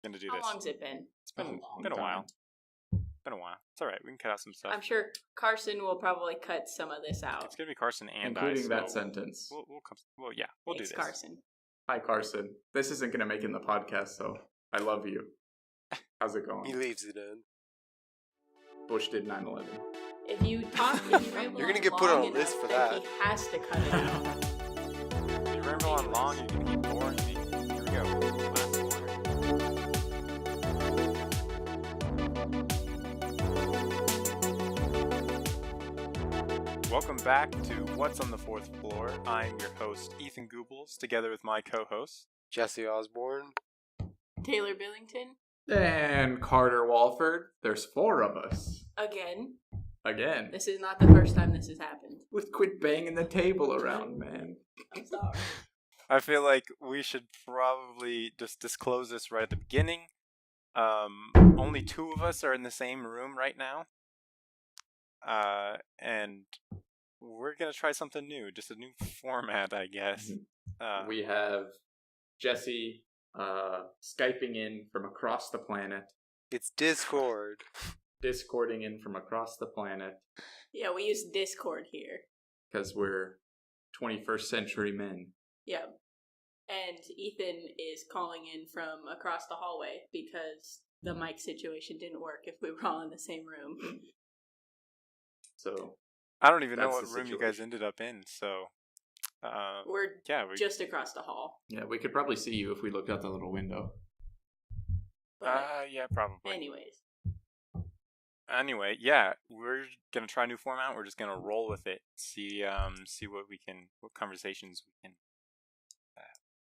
Gonna do How this. long's it been? It's been a while. Been a while. It's all right. We can cut out some stuff. I'm sure Carson will probably cut some of this out. It's gonna be Carson and including I, that sentence. We'll do this. Carson. Hi, Carson. This isn't gonna make it in the podcast, so I love you. How's it going? He leaves it in. Bush did 9/11. If you ramble You're gonna on get put on a long list enough, for then that. He has to cut it out. If you ramble on long, you're gonna keep boring. Here we go. Welcome back to What's on the Fourth Floor. I'm your host, Ethan Goobles, together with my co-host, Jesse Osborne. Taylor Billington. And Carter Walford. There's 4 of us. Again. Again. This is not the first time this has happened. Let's quit banging the table around, man. I'm sorry. I feel like we should probably just disclose this right at the beginning. Only 2 of us are in the same room right now. And we're gonna try something new, just a new format, I guess. We have Jesse Skyping in from across the planet, It's Discord. Discording in from across the planet, Yeah, we use Discord here. because we're 21st century men. Yeah. And Ethan is calling in from across the hallway because the mic situation didn't work if we were all in the same room. So I don't even know That's what the room you guys situation. ended up in, so We're we just across the hall. yeah, we could probably see you if we looked out the little window. But yeah, probably. anyways. Anyway, yeah, we're gonna try a new format. We're just gonna roll with it. See what conversations we can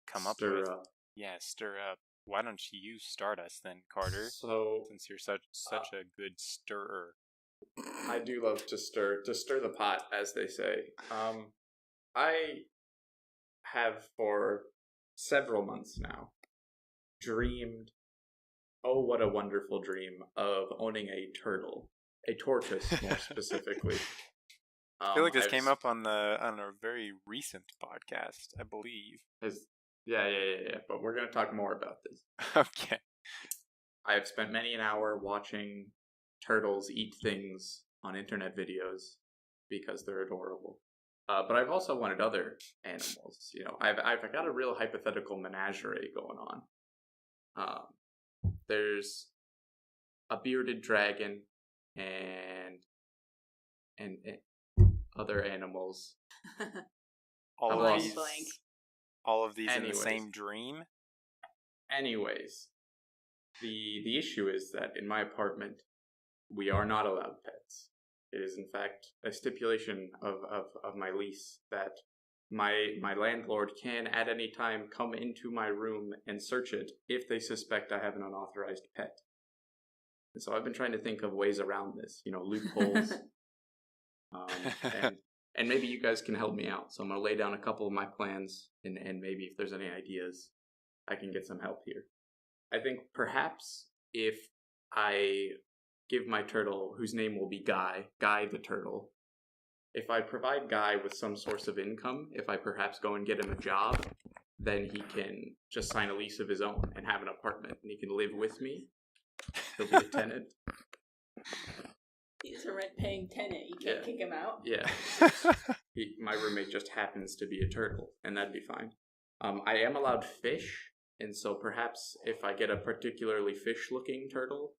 come up Stir with. up. Yeah, stir up. Why don't you start us then, Carter? So Since you're such a good stirrer. I do love to stir the pot, as they say. I have for several months now dreamed, oh what a wonderful dream, of owning a turtle, a tortoise more specifically. I feel like this came up on a very recent podcast, I believe. Yeah. But we're gonna talk more about this. Okay. I have spent many an hour watching turtles eat things on internet videos because they're adorable. But I've also wanted other animals. You know, I've got a real hypothetical menagerie going on. There's a bearded dragon and other animals. All I'm of lost. these, Blank. all of these in the Anyways. same dream. Anyways, the issue is that in my apartment, we are not allowed pets. It is, in fact, a stipulation of my lease that my landlord can at any time come into my room and search it if they suspect I have an unauthorized pet. And so I've been trying to think of ways around this, loopholes. And maybe you guys can help me out. So I'm going to lay down a couple of my plans, and maybe if there's any ideas, I can get some help here. I think perhaps if I give my turtle, whose name will be Guy the turtle, if I provide Guy with some source of income, if I perhaps go and get him a job, then he can just sign a lease of his own and have an apartment, and he can live with me. He'll be a tenant. He's a rent-paying tenant. You can't kick him out. Yeah. My roommate just happens to be a turtle, and that'd be fine. I am allowed fish, and so perhaps if I get a particularly fish-looking turtle.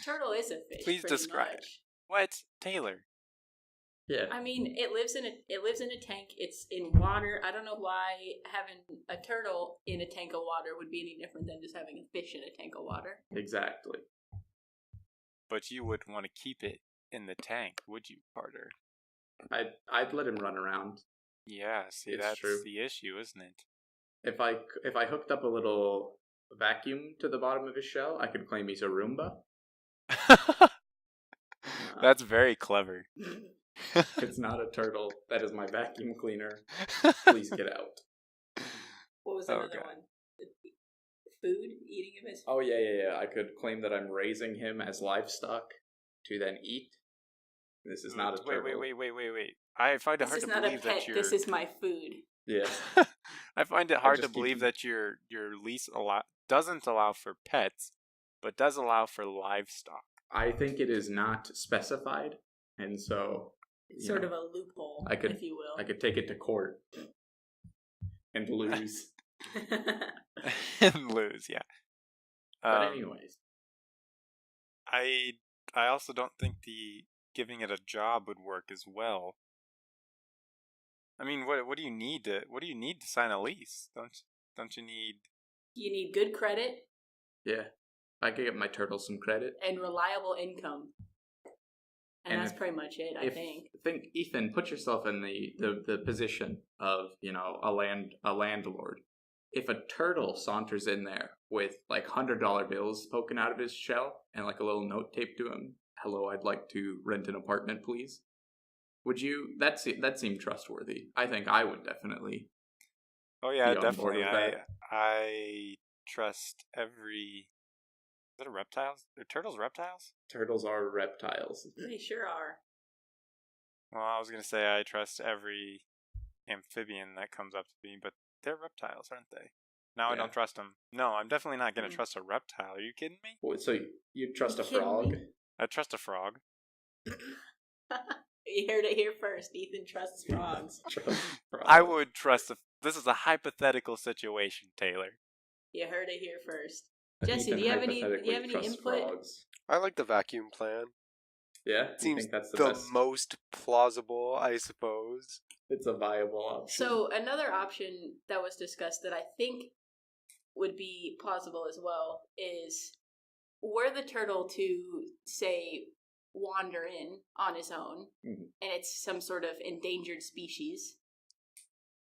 Turtle is a fish. Please pretty describe. much. What, Taylor? Yeah. I mean, it lives in a tank. It's in water. I don't know why having a turtle in a tank of water would be any different than just having a fish in a tank of water. Exactly. But you wouldn't want to keep it in the tank, would you, Carter? I'd let him run around. Yeah, see, It's that's true. the issue, isn't it? If I hooked up a little vacuum to the bottom of his shell, I could claim he's a Roomba. That's very clever. It's not a turtle. That is my vacuum cleaner. Please get out. What was another Okay. one? Food? Eating him as Oh, yeah. I could claim that I'm raising him as livestock to then eat. This is not a turtle. Wait. I find it This hard is to not a believe pet. that you're... This is my food. Yeah. I find it hard to just keep believe them. that your lease doesn't allow for pets, but does allow for livestock. I think it is not specified, and so It's you sort know, of a loophole, I could- if you will. I could take it to court and lose. And lose, yeah. But anyways, I also don't think the giving it a job would work as well. I mean, what do you need to sign a lease? Don't you need? You need good credit yeah, I could get my turtle some credit. and reliable income. And that's pretty much it, I think. Ethan, put yourself in the position of, a landlord. If a turtle saunters in there with like $100 bills poking out of his shell and like a little note taped to him, "Hello, I'd like to rent an apartment, please." Would you? That seemed trustworthy. I think I would definitely. Oh yeah, be on board definitely. with that. I trust every. Is it a reptiles? Are turtles reptiles? Turtles are reptiles. They sure are. Well, I was gonna say I trust every amphibian that comes up to me, but they're reptiles, aren't they? Now I Yeah. don't trust them. No, I'm definitely not gonna trust a reptile. Are you kidding me? So you trust a You kidding frog? me? I trust a frog. You heard it here first. Ethan trusts frogs. Trust a frog. I would trust. This is a hypothetical situation, Taylor. You heard it here first. Jesse, Ethan do you have any hypothetically trusts input? frogs. I like the vacuum plan. Yeah, you Seems think that's the the best? most plausible, I suppose. It's a viable option. So another option that was discussed that I think would be plausible as well is were the turtle to, say, wander in on his own, Mhm. and it's some sort of endangered species,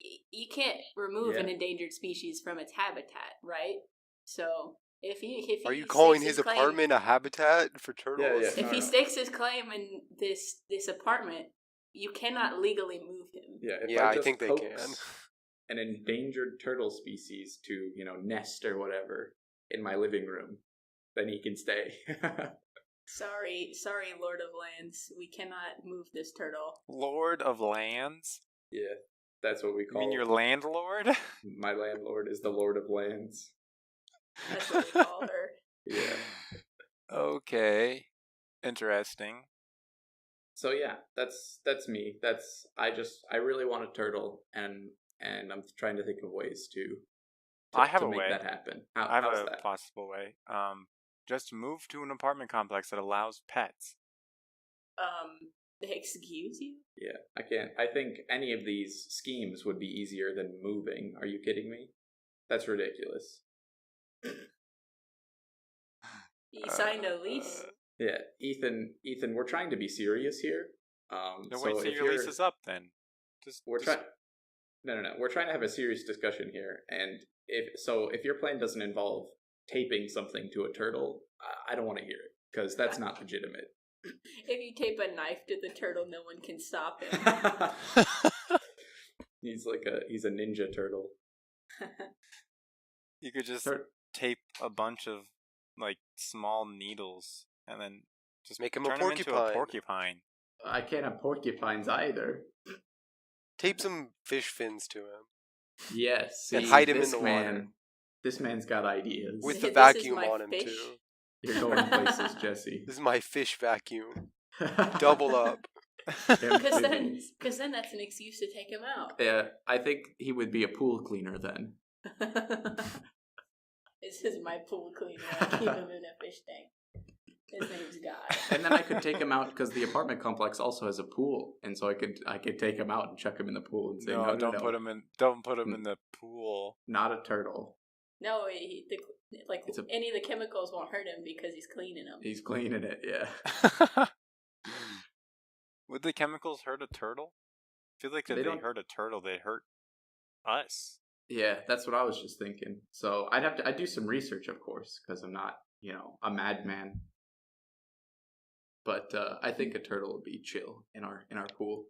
you can't remove an Yeah. endangered species from its habitat, right? So if he Are you calling stakes his apartment a habitat for turtles? yeah. if he No. stakes his claim in this apartment, you cannot legally move him. Yeah, if Yeah, I just think they coax can. an endangered turtle species to, nest or whatever in my living room, then he can stay. Sorry, Lord of Lands, we cannot move this turtle. Lord of Lands? Yeah, that's what we You call mean your landlord? my landlord is the Lord of Lands. That's what we call her. Yeah. Okay. Interesting. So yeah, that's me. I really want a turtle, and I'm trying to think of ways to I have to a make way. that happen. I have how's a that? possible way. Just move to an apartment complex that allows pets. Excuse you? Yeah, I can't. I think any of these schemes would be easier than moving. Are you kidding me? That's ridiculous. You signed a lease? Yeah, Ethan, we're trying to be serious here. No, so wait till if your lease is up then. we're trying. No. We're trying to have a serious discussion here, and if your plan doesn't involve taping something to a turtle, I don't want to hear it because that's not legitimate. If you tape a knife to the turtle, no one can stop him. He's a ninja turtle. You could just tape a bunch of like small needles and then just Make him turn a him into a porcupine. porcupine. I can't have porcupines either. Tape some fish fins to him. Yes, And see, hide him in this the man, water. This man's got ideas. With the This is vacuum my on him, fish. too. You're going places, Jesse. This is my fish vacuum. Double up. Because then that's an excuse to take him out. Yeah, I think he would be a pool cleaner then. This is my pool cleaner. I keep him in a fish tank. His name's God. And then I could take him out because the apartment complex also has a pool, and so I could take him out and chuck him in the pool and say, no, don't put him in. Don't put him in the pool. Not a turtle. No, It's any of the chemicals won't hurt him because he's cleaning them. He's cleaning it, yeah. Would the chemicals hurt a turtle? I feel like if they don't- hurt a turtle, they hurt us. Yeah, that's what I was just thinking. So I'd do some research, of course, because I'm not, a madman. But I think a turtle would be chill in our pool.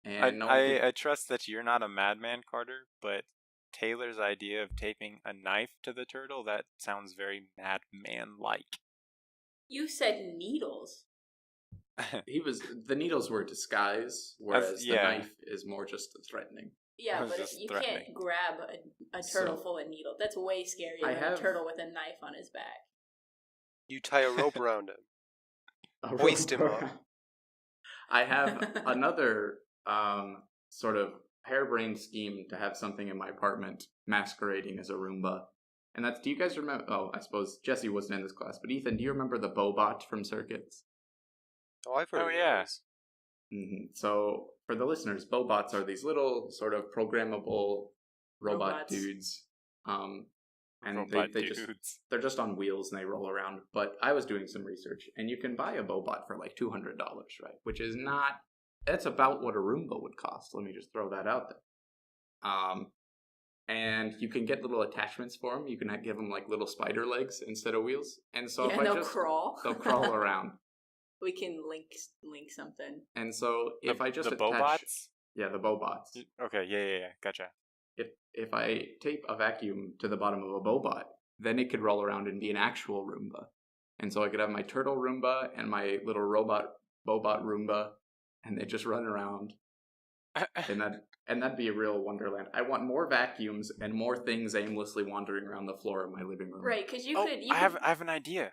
And I trust that you're not a madman, Carter, but Taylor's idea of taping a knife to the turtle, that sounds very madman-like. You said needles. the needles were a disguise, whereas the yeah. knife is more just threatening. Yeah, was but just you threatening. can't grab a turtle full of needles. That's way scarier I than have- a turtle with a knife on his back. You tie a rope around him. A Hoist rope him up. around. I have another sort of harebrained scheme to have something in my apartment masquerading as a Roomba. And that's, do you guys remember, oh, I suppose Jesse wasn't in this class, but Ethan, do you remember the Bobot from Circuits? Oh, I've heard Oh, of yeah. those. So, for the listeners, Bobots are these little sort of programmable robot Robots. dudes. And Robot they just, dudes. they're just on wheels and they roll around. But I was doing some research, and you can buy a Bobot for like $200, right? Which is not, that's about what a Roomba would cost. Let me just throw that out there. And you can get little attachments for them. You can give them like little spider legs instead of wheels. And so if I they'll just crawl. they'll crawl around. We can link something. And so if I just the attach, Bobots? yeah, the Bobots. Okay, yeah, gotcha. If I tape a vacuum to the bottom of a Bobot, then it could roll around and be an actual Roomba. And so I could have my turtle Roomba and my little robot Bobot Roomba, and they just run around. And that'd be a real wonderland. I want more vacuums and more things aimlessly wandering around the floor of my living room. Right, because you Oh, could. I have an idea.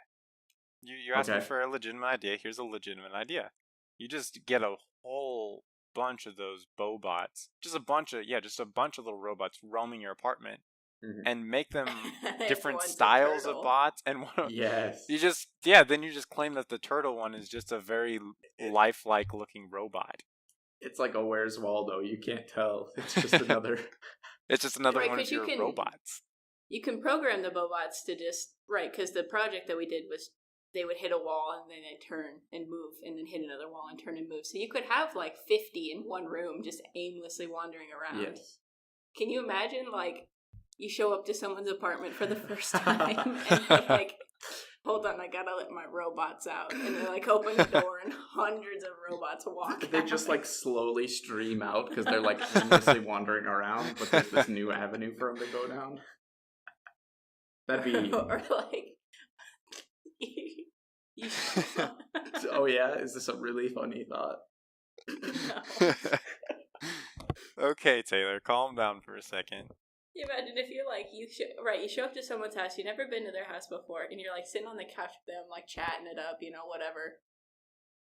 You asked me Okay. for a legitimate idea. Here's a legitimate idea. You just get a whole bunch of those Bobots. Just a bunch of little robots roaming your apartment. Mhm. And make them different One's a styles of turtle. bots, and one Yes. then you just claim that the turtle one is just a very lifelike looking robot. It's like a Where's Waldo. You can't tell. It's just another. It's just another Right, one of 'cause you your can- robots. You can program the Bobots to just because the project that we did was they would hit a wall and then they'd turn and move and then hit another wall and turn and move. So you could have like 50 in one room just aimlessly wandering around. Yes. Can you imagine like you show up to someone's apartment for the first time and they're like, hold on, I gotta let my robots out. And they like open the door and hundreds of robots walk They out. just like slowly stream out because they're like endlessly wandering around, but there's this new avenue for them to go down. That'd be. Or like you Oh yeah, is this a really funny thought? No. Okay, Taylor, calm down for a second. You imagine if you're like you show up to someone's house, you've never been to their house before, and you're like sitting on the couch with them, like chatting it up, whatever,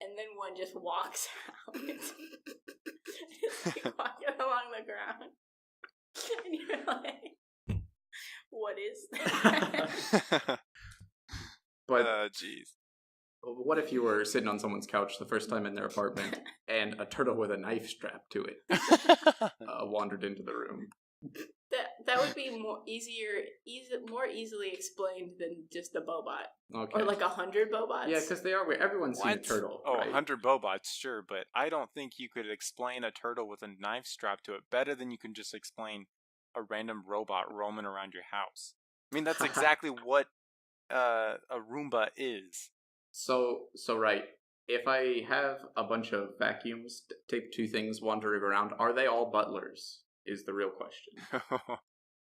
and then one just walks out, just like walking along the ground, and you're like, "What is that?" But Jeez. what if you were sitting on someone's couch the first time in their apartment and a turtle with a knife strapped to it wandered into the room? That would be more easily explained than just a Bobot. Okay. Or like 100 Bobots. Yeah, because they are weird. Everyone's seen a What? turtle. Oh, right? 100 Bobots, sure, but I don't think you could explain a turtle with a knife strapped to it better than you can just explain a random robot roaming around your house. I mean, that's exactly what a Roomba is. So right. If I have a bunch of vacuums, take two things wandering around, are they all butlers? Is the real question.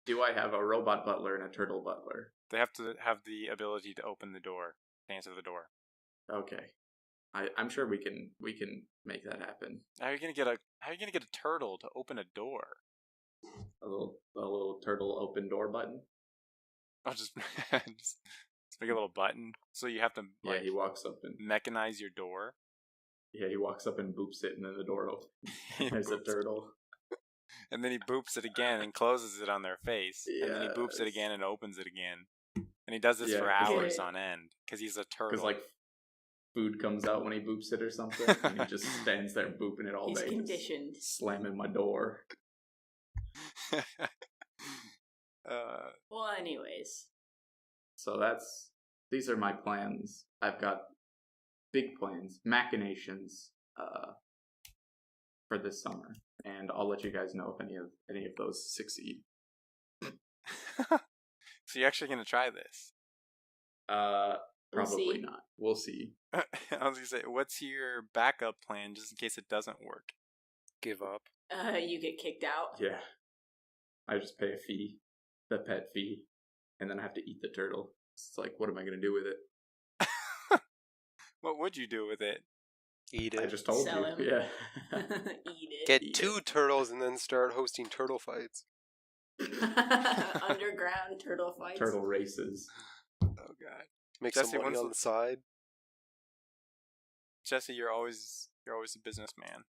Do I have a robot butler and a turtle butler? They have to have the ability to open the door, answer the door. Okay, I'm sure we can make that happen. How are you gonna get a turtle to open a door? A little turtle open door button. I'll just make a little button. So you have to Yeah, he walks up and mechanize your door. Yeah, he walks up and boops it, and then the door opens. He There's a boops it. turtle. And then he boops it again and closes it on their face. And then he boops it Yes. again and opens it again. And he does this Yeah, for 'cause hours like- on end because he's a turtle. Because like food comes out when he boops it or something, and he just stands there booping it all He's day. conditioned. Slamming my door. Well, anyways. So these are my plans. I've got big plans, machinations, for this summer, and I'll let you guys know if any of those succeed. So you're actually gonna try this? We'll Probably see. not. We'll see. I was gonna say, what's your backup plan just in case it doesn't work? Give up. You get kicked out. Yeah, I just pay a fee, the pet fee, and then I have to eat the turtle. It's like, what am I gonna do with it? What would you do with it? Eat I it. just told Sell you. him. Yeah. Eat it. Get Eat 2 turtles and then start hosting turtle fights. Underground turtle fights. Turtle races. Oh God, Make Jesse, some money when's on the side. Jesse, you're always a businessman.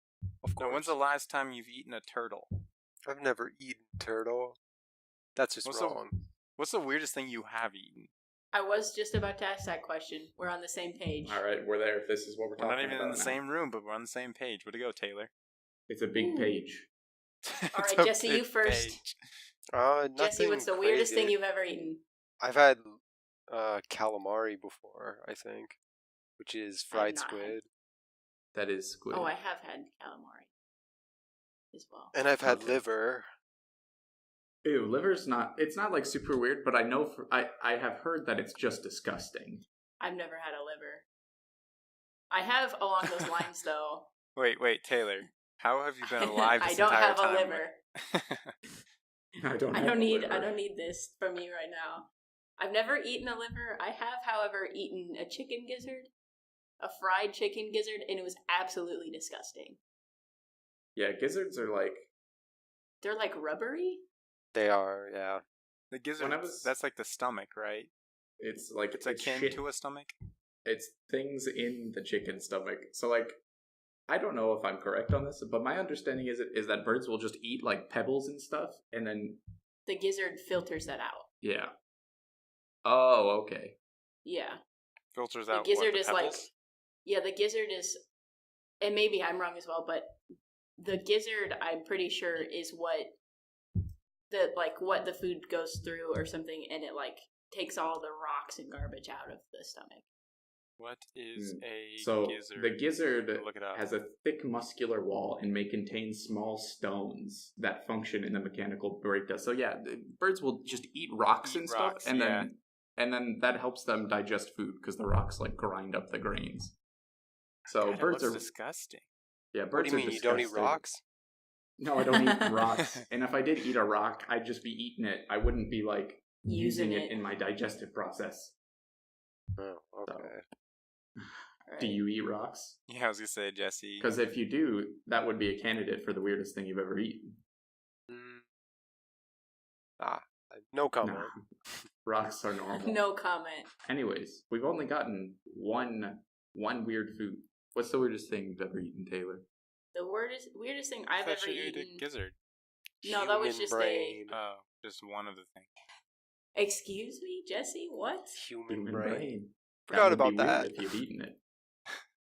Of Now, course. when's the last time you've eaten a turtle? I've never eaten turtle. That's just What's wrong. What's the weirdest thing you have eaten? I was just about to ask that question. We're on the same page. All right, we're there. If this is what we're We're talking not even about in the now. same room, but we're on the same page. Way to go, Taylor. It's a big Ooh. page. All It's right, a Jesse, you big first. page. Jesse, what's the weirdest thing you've ever eaten? I've had calamari before, I think, which is fried not had- squid. That is squid. Oh, I have had calamari as well. And I've had Okay. liver. Ew, liver's not. It's not like super weird, but I know. I have heard that it's just disgusting. I've never had a liver. I have along those lines, though. Wait, Taylor. How have you been alive I this don't entire have time? a liver. I don't. I have don't a need. liver. I don't need this from you right now. I've never eaten a liver. I have, however, eaten a chicken gizzard, a fried chicken gizzard, and it was absolutely disgusting. Yeah, gizzards are like. They're like rubbery. They are, yeah. The gizzard. That's like the stomach, right? It's like It's akin shit. to a stomach. It's things in the chicken stomach. So like, I don't know if I'm correct on this, but my understanding is that birds will just eat like pebbles and stuff, and then The gizzard filters that out. yeah. Oh, okay. Yeah. Filters The out gizzard what, the is like, pebbles? yeah, the gizzard is, and maybe I'm wrong as well, but the gizzard, I'm pretty sure, is what the food goes through or something, and it like takes all the rocks and garbage out of the stomach. What is a So gizzard? the gizzard Look it up. has a thick muscular wall and may contain small stones that function in the mechanical breakdown. So yeah, birds will just eat rocks Eat and rocks, stuff, and yeah. then that helps them digest food because the rocks like grind up the grains. So God, it birds looks are disgusting. yeah. What Birds do you are mean, you don't eat disgusting. rocks? No, I don't eat rocks. And if I did eat a rock, I'd just be eating it. I wouldn't be like using it in my digestive process. Oh, okay. Right. Do you eat rocks? Yeah, I was gonna say, Jesse. Because if you do, that would be a candidate for the weirdest thing you've ever eaten. No comment. Nah. Rocks are normal. No comment. Anyways, we've only gotten one weird food. What's the weirdest thing you've ever eaten, Taylor? The weirdest thing I I've thought ever you ate eaten. a gizzard. No, that was Human just brain. Oh, just one of the things. Excuse me, Jesse. What? Human Human brain. brain. Forgot would be about that. weird if you'd eaten it.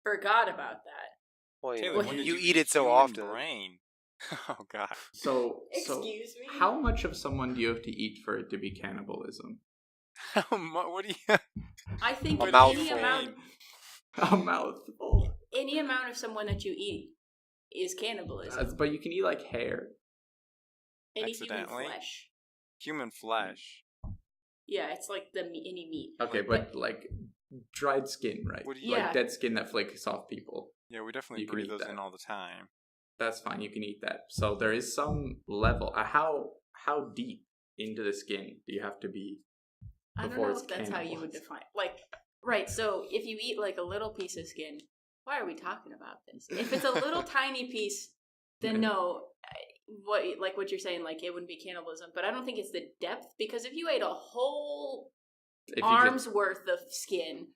Forgot about that. Well, yeah, Taylor, when you, did you you eat it so human often. Brain. Oh God. So Excuse me. how much of someone do you have to eat for it to be cannibalism? How much? What do you? I think A any mouthful. amount, A mouthful. any amount of someone that you eat is cannibalism. But you can eat like hair. Any human accidentally? flesh. Human flesh. Yeah, it's like any meat. Okay, but like dried skin, right? What do you- Yeah. Like dead skin that flakes off people. Yeah, we definitely You can breathe eat those that. in all the time. That's fine. You can eat that. So there is some level. How deep into the skin do you have to be? I don't Before know it's if that's how you would cannibalism. define. Like, right? So if you eat like a little piece of skin, why are we talking about this? If it's a little tiny piece, then no. What you're saying, like it wouldn't be cannibalism. But I don't think it's the depth, because if you ate a whole If you arm's worth of skin,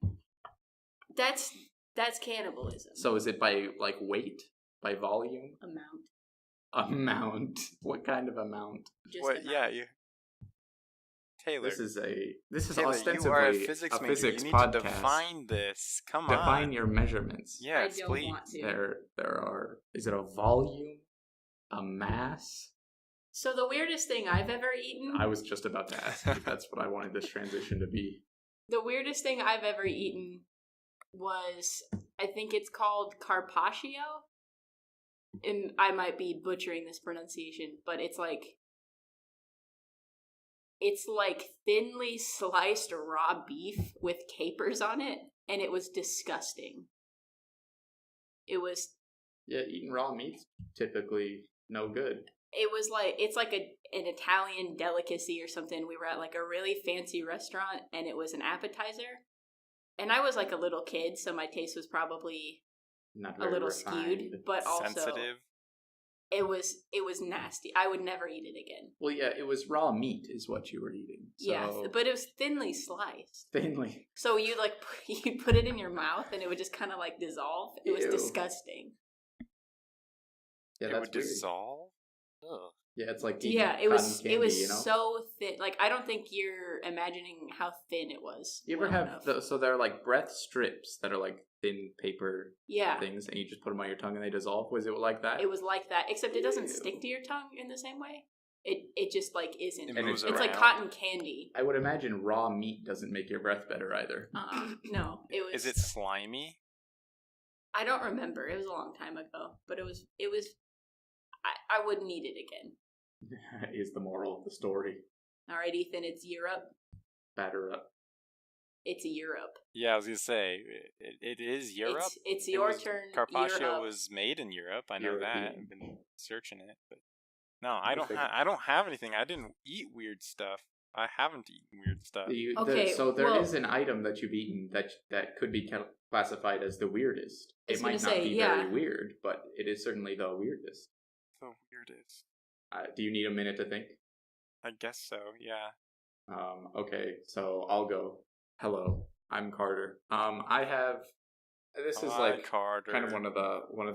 that's cannibalism. So is it by like weight, by volume, amount? What kind of amount? Just What? amount. Yeah, you. Taylor. This is Taylor, ostensibly you are a physics major. physics you need podcast. to define this. Come Define on. your measurements. Yes, I don't please. want to. There are. Is it a volume? A mass? So the weirdest thing I've ever eaten. I was just about to ask if that's what I wanted this transition to be. The weirdest thing I've ever eaten was, I think it's called carpaccio. And I might be butchering this pronunciation, but it's like thinly sliced raw beef with capers on it, and it was disgusting. It was Yeah, eating raw meat's typically no good. it's like an Italian delicacy or something. We were at like a really fancy restaurant, and it was an appetizer. And I was like a little kid, so my taste was probably Not a very little refined. skewed, but also Sensitive. it was nasty. I would never eat it again. Well, yeah, it was raw meat is what you were eating. So Yeah, but it was thinly sliced. thinly. So you like you put it in your mouth and it would just kind of like dissolve. It was Ew. disgusting. Yeah, It that's would weird. dissolve. Ugh. Yeah, it's like eating Yeah, it was cotton candy, you know? so thin. Like I don't think you're imagining how thin it was. You ever well have enough. so they're like breath strips that are like thin paper Yeah, things, and you just put them on your tongue and they dissolve. Was it like that? it was like that, except it doesn't Ew. stick to your tongue in the same way. It just like isn't. It And moves It's like around. cotton candy. I would imagine raw meat doesn't make your breath better either. No, it was. Is it slimy? I don't remember. It was a long time ago, but it was. I wouldn't eat it again. Is the moral of the story. All right, Ethan. It's Europe. Batter up. It's Europe. Yeah, I was gonna say it is Europe. It's It your was- turn. Carpaccio Europe. was made in Europe. I know that. European. I've been searching it, but no, I don't. figure. I don't have anything. I didn't eat weird stuff. I haven't eaten weird stuff. Okay, So there well- is an item that you've eaten that could be classified as the weirdest. I was It might gonna not say, be yeah. very weird, but it is certainly the weirdest. The weirdest. Do you need a minute to think? I guess so. Yeah. Okay, so I'll go. Hello, I'm Carter. I have. This is Hi, like Carter. kind of one of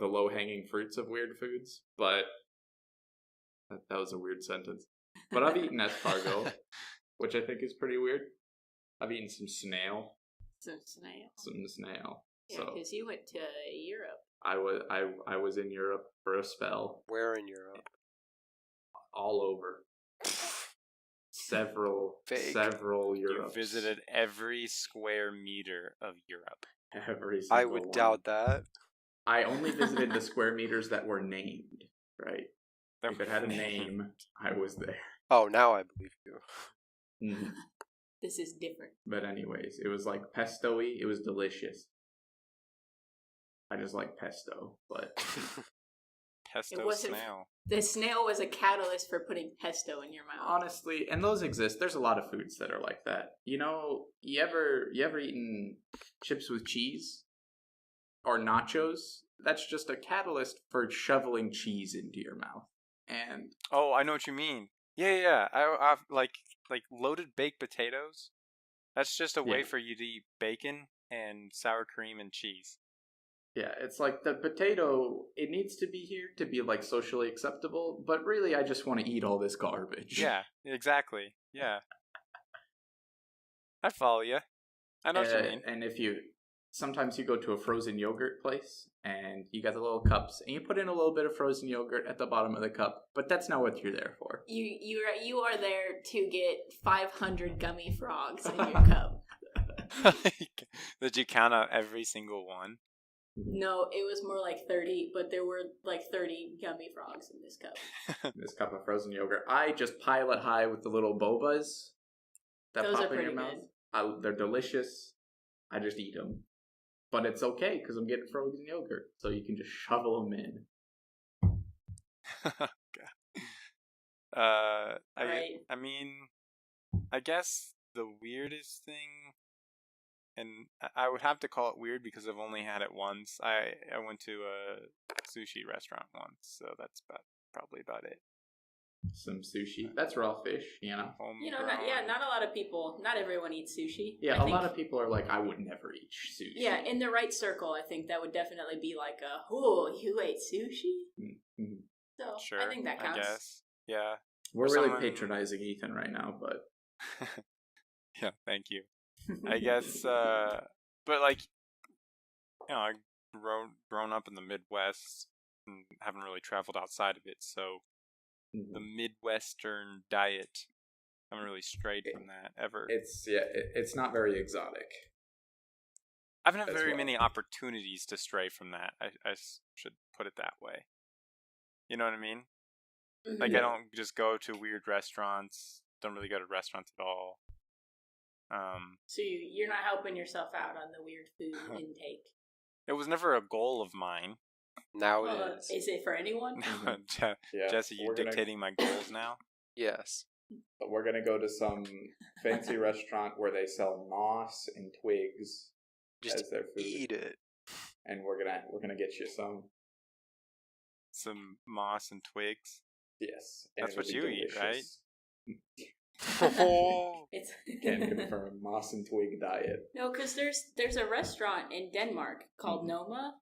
the low hanging fruits of weird foods, but that was a weird sentence. But I've eaten escargot, which I think is pretty weird. I've eaten some snail. Some snail. Some snail. Yeah, So because you went to Europe. I was in Europe for a spell, Where in Europe? all over. Several Fake. You Europes. visited every square meter of Europe. Every single I would one. doubt that. I only visited the square meters that were named, right? If it had a name, I was there. Oh, now I believe you. Mhm. This is different. But anyways, it was like pesto-y. It was delicious. I just like pesto, but Pesto wasn't- snail. The snail was a catalyst for putting pesto in your mouth. honestly, and those exist. There's a lot of foods that are like that. You know, you ever eaten chips with cheese or nachos? That's just a catalyst for shoveling cheese into your mouth. And Oh, I know what you mean. Yeah. I've like loaded baked potatoes. That's just a way Yeah. for you to eat bacon and sour cream and cheese. yeah, it's like the potato, it needs to be here to be like socially acceptable, but really I just want to eat all this garbage. Yeah, exactly. Yeah. I follow you. I know what you mean. And if you sometimes you go to a frozen yogurt place and you got the little cups and you put in a little bit of frozen yogurt at the bottom of the cup, but that's not what you're there for. You are there to get 500 gummy frogs in your cup. Did you count out every single one? No, it was more like 30, but there were like 30 gummy frogs in this cup. This cup of frozen yogurt, I just pile it high with the little bobas that Those pop are in your pretty mouth. They're delicious. I just eat them, but it's okay because I'm getting frozen yogurt, so you can just shovel them in. Right. I mean, I guess the weirdest thing, and I would have to call it weird because I've only had it once. I went to a sushi restaurant once, so that's probably about it. Some sushi. That's raw fish, you know. You know, not a lot of people, not everyone eats sushi. Yeah, I a think- lot of people are like, I would never eat sushi. Yeah, in the right circle, I think that would definitely be like oh, you ate sushi? Mhm. So Sure, I think that counts. I guess. Yeah. We're For really someone- patronizing Ethan right now, but Yeah, thank you. I guess, but like, you know, I've grown up in the Midwest and haven't really traveled outside of it, so the Midwestern diet, I haven't really strayed from that ever. it's not very exotic. I haven't had as very well. many opportunities to stray from that. I should put it that way. You know what I mean? Mhm. Like, I don't just go to weird restaurants. Don't really go to restaurants at all. So you're not helping yourself out on the weird food intake. It was never a goal of mine. Now Well, it is. is it for anyone? Yeah, Jesse, you we're gonna- dictating my goals now? Yes. But we're gonna go to some fancy restaurant where they sell moss and twigs Just as their food. eat it. and we're gonna get you some moss and twigs. Yes, and That's it'll what be you eat, right? delicious. Oh, It's Can confirm moss and twig diet. No, because there's a restaurant in Denmark called Noma.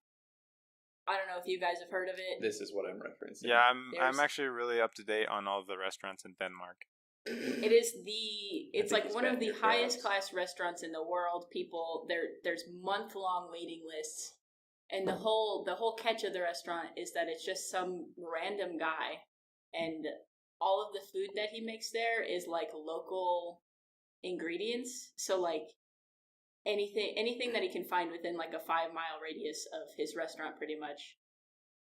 I don't know if you guys have heard of it. This is what I'm referencing. Yeah, I'm There's- actually really up to date on all the restaurants in Denmark. It's think like it's one of been the here for highest us. class restaurants in the world. There's month-long waiting lists. And the whole catch of the restaurant is that it's just some random guy, and all of the food that he makes there is like local ingredients. So like anything that he can find within like a 5-mile radius of his restaurant, pretty much.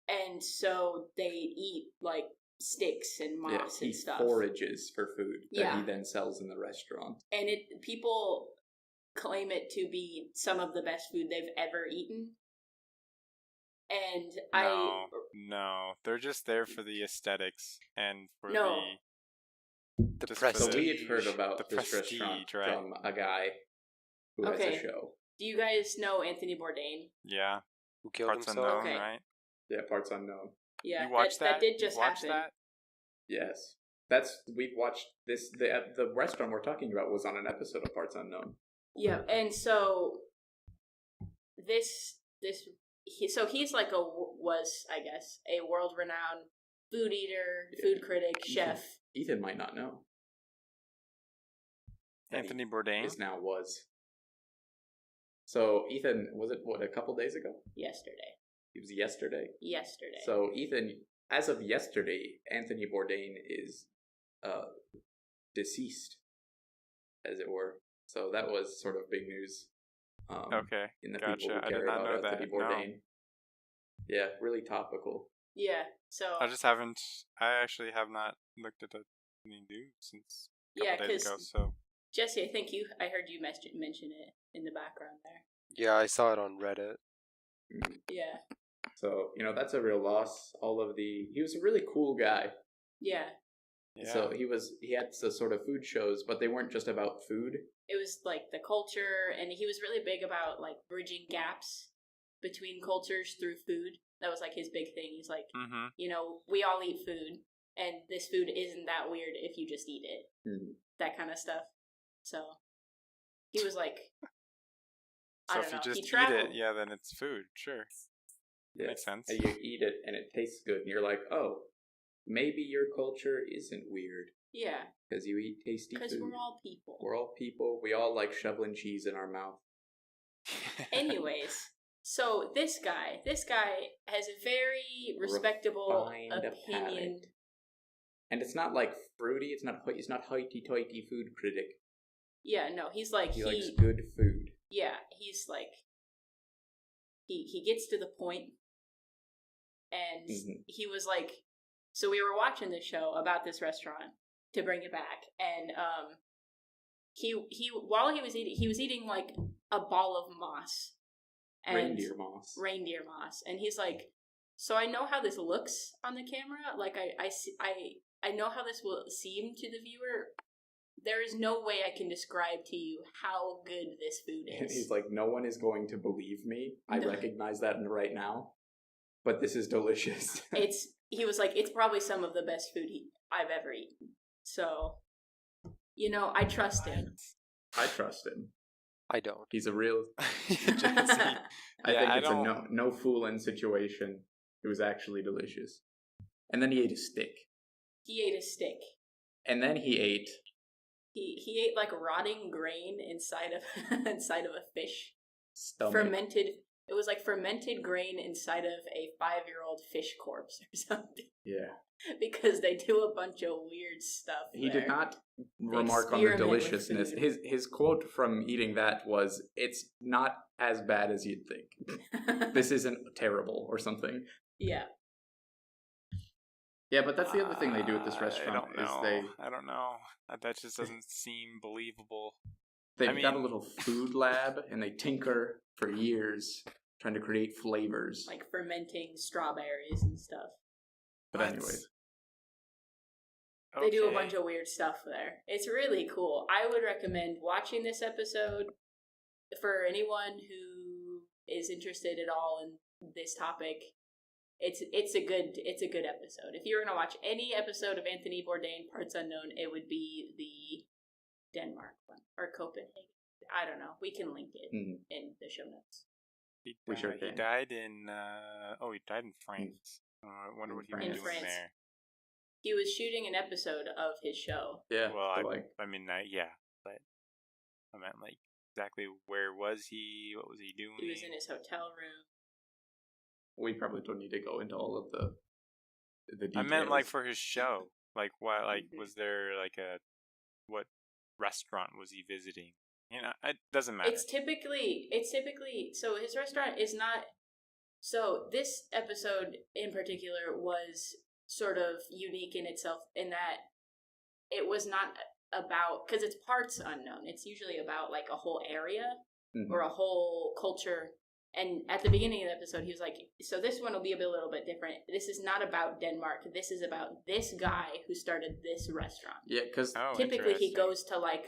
And so they eat like sticks and moss he and stuff. forages for food that Yeah. he then sells in the restaurant. And people claim it to be some of the best food they've ever eaten. And No, they're just there for the aesthetics and for No. the just prestige. So we had heard about the this prestige, restaurant right? from a guy who has Okay. a show. do you guys know Anthony Bourdain? Yeah, Who killed parts himself? unknown, Okay. right? Yeah, parts unknown. Yeah, You watched that? that did just you watched happen. that? Yes. We've watched this. The restaurant we're talking about was on an episode of Parts Unknown. Yeah, and so he's like was, I guess, a world-renowned food eater, food critic, chef. Ethan might not know. that Anthony he Bourdain. is now was. So Ethan, was it a couple days ago? Yesterday. It was yesterday. Yesterday. So Ethan, as of yesterday, Anthony Bourdain is deceased, as it were. So that was sort of big news. Okay, In the gotcha. people who I did care not about know Anthony that, no. Bourdain. Yeah, really topical. Yeah. So I actually have not looked at any news since a yeah, couple days because ago. So Jesse, I heard you mention it in the background there. Yeah, I saw it on Reddit. Yeah. So, that's a real loss. He was a really cool guy. Yeah. yeah, So he had the sort of food shows, but they weren't just about food. It was like the culture, and he was really big about like bridging gaps between cultures through food. That was like his big thing. He's like, mm-hmm. We all eat food, and this food isn't that weird if you just eat it. Mm-hmm. That kind of stuff. So he was like, I So don't if know. you just He eat traveled. it, yeah, then it's food. Sure, Yeah. makes sense. And you eat it and it tastes good, and you're like, oh, maybe your culture isn't weird Yeah, because you eat tasty because food. we're all people. We're all people. We all like shoveling cheese in our mouth. Anyways, so this guy has a very respectable Refined opinion. palate. And it's not like fruity. It's not hoity-toity food critic. Yeah, no, he's like He likes good food. Yeah, he's like he gets to the point, and he was like, so we were watching this show about this restaurant to bring it back, and he while he was eating like a ball of moss, and Reindeer moss. and he's like, so I know how this looks on the camera, like I know how this will seem to the viewer. There is no way I can describe to you how good this food And is. he's like, no one is going to believe me. I No. recognize that right now. But this is delicious. He was like, it's probably some of the best food I've ever eaten. So, I trust him. I trust him. I don't. He's a real... Jesse. I Yeah, think I it's don't- a no fooling situation. It was actually delicious. And then he ate a stick. He ate a stick. And then he ate... He ate like rotting grain inside of a fish. stomach. Fermented. It was like fermented grain inside of a 5-year-old fish corpse or something. Yeah. Because they do a bunch of weird stuff. He there. did not remark on the experiment with deliciousness. food. His quote from eating that was, "It's not as bad as you'd think. This isn't terrible," or something. Yeah. Yeah, but that's the other thing they do at this I restaurant don't is know. I don't know. That just doesn't seem believable. they've got a mean- little food lab and they tinker for years trying to create flavors. Like fermenting strawberries and stuff. But What? anyways, They do a Okay. bunch of weird stuff there. It's really cool. I would recommend watching this episode for anyone who is interested at all in this topic, it's a good episode. If you were gonna watch any episode of Anthony Bourdain Parts Unknown, it would be the Denmark one or Copenhagen. I don't know. We can link it in the show notes. He can. died in he died in France. I wonder what he was doing there. He was shooting an episode of his show. Yeah. Well, but I meant like exactly where was he? What was he doing? He was in his hotel room. We probably don't need to go into all of the details. I meant like for his show. Like what? Like was there like what restaurant was he visiting? You know, it doesn't matter. It's typically so his restaurant is not. So this episode in particular was sort of unique in itself in that it was not about, because it's Parts Unknown. It's usually about like a whole area or a whole culture. And at the beginning of the episode, he was like, so this one will be a little bit different. This is not about Denmark. This is about this guy who started this restaurant. Yeah, because typically he goes to like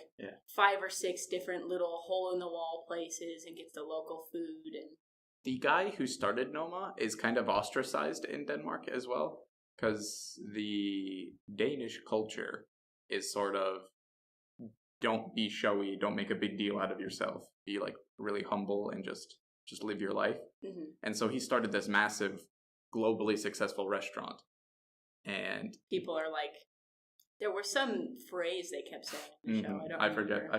5 or 6 different little hole-in-the-wall places and gets the local food. And the guy who started Noma is kind of ostracized in Denmark as well, because the Danish culture is sort of, don't be showy, don't make a big deal out of yourself. Be like really humble and just live your life. And so he started this massive, globally successful restaurant. And people are like, there was some phrase they kept saying in the show. I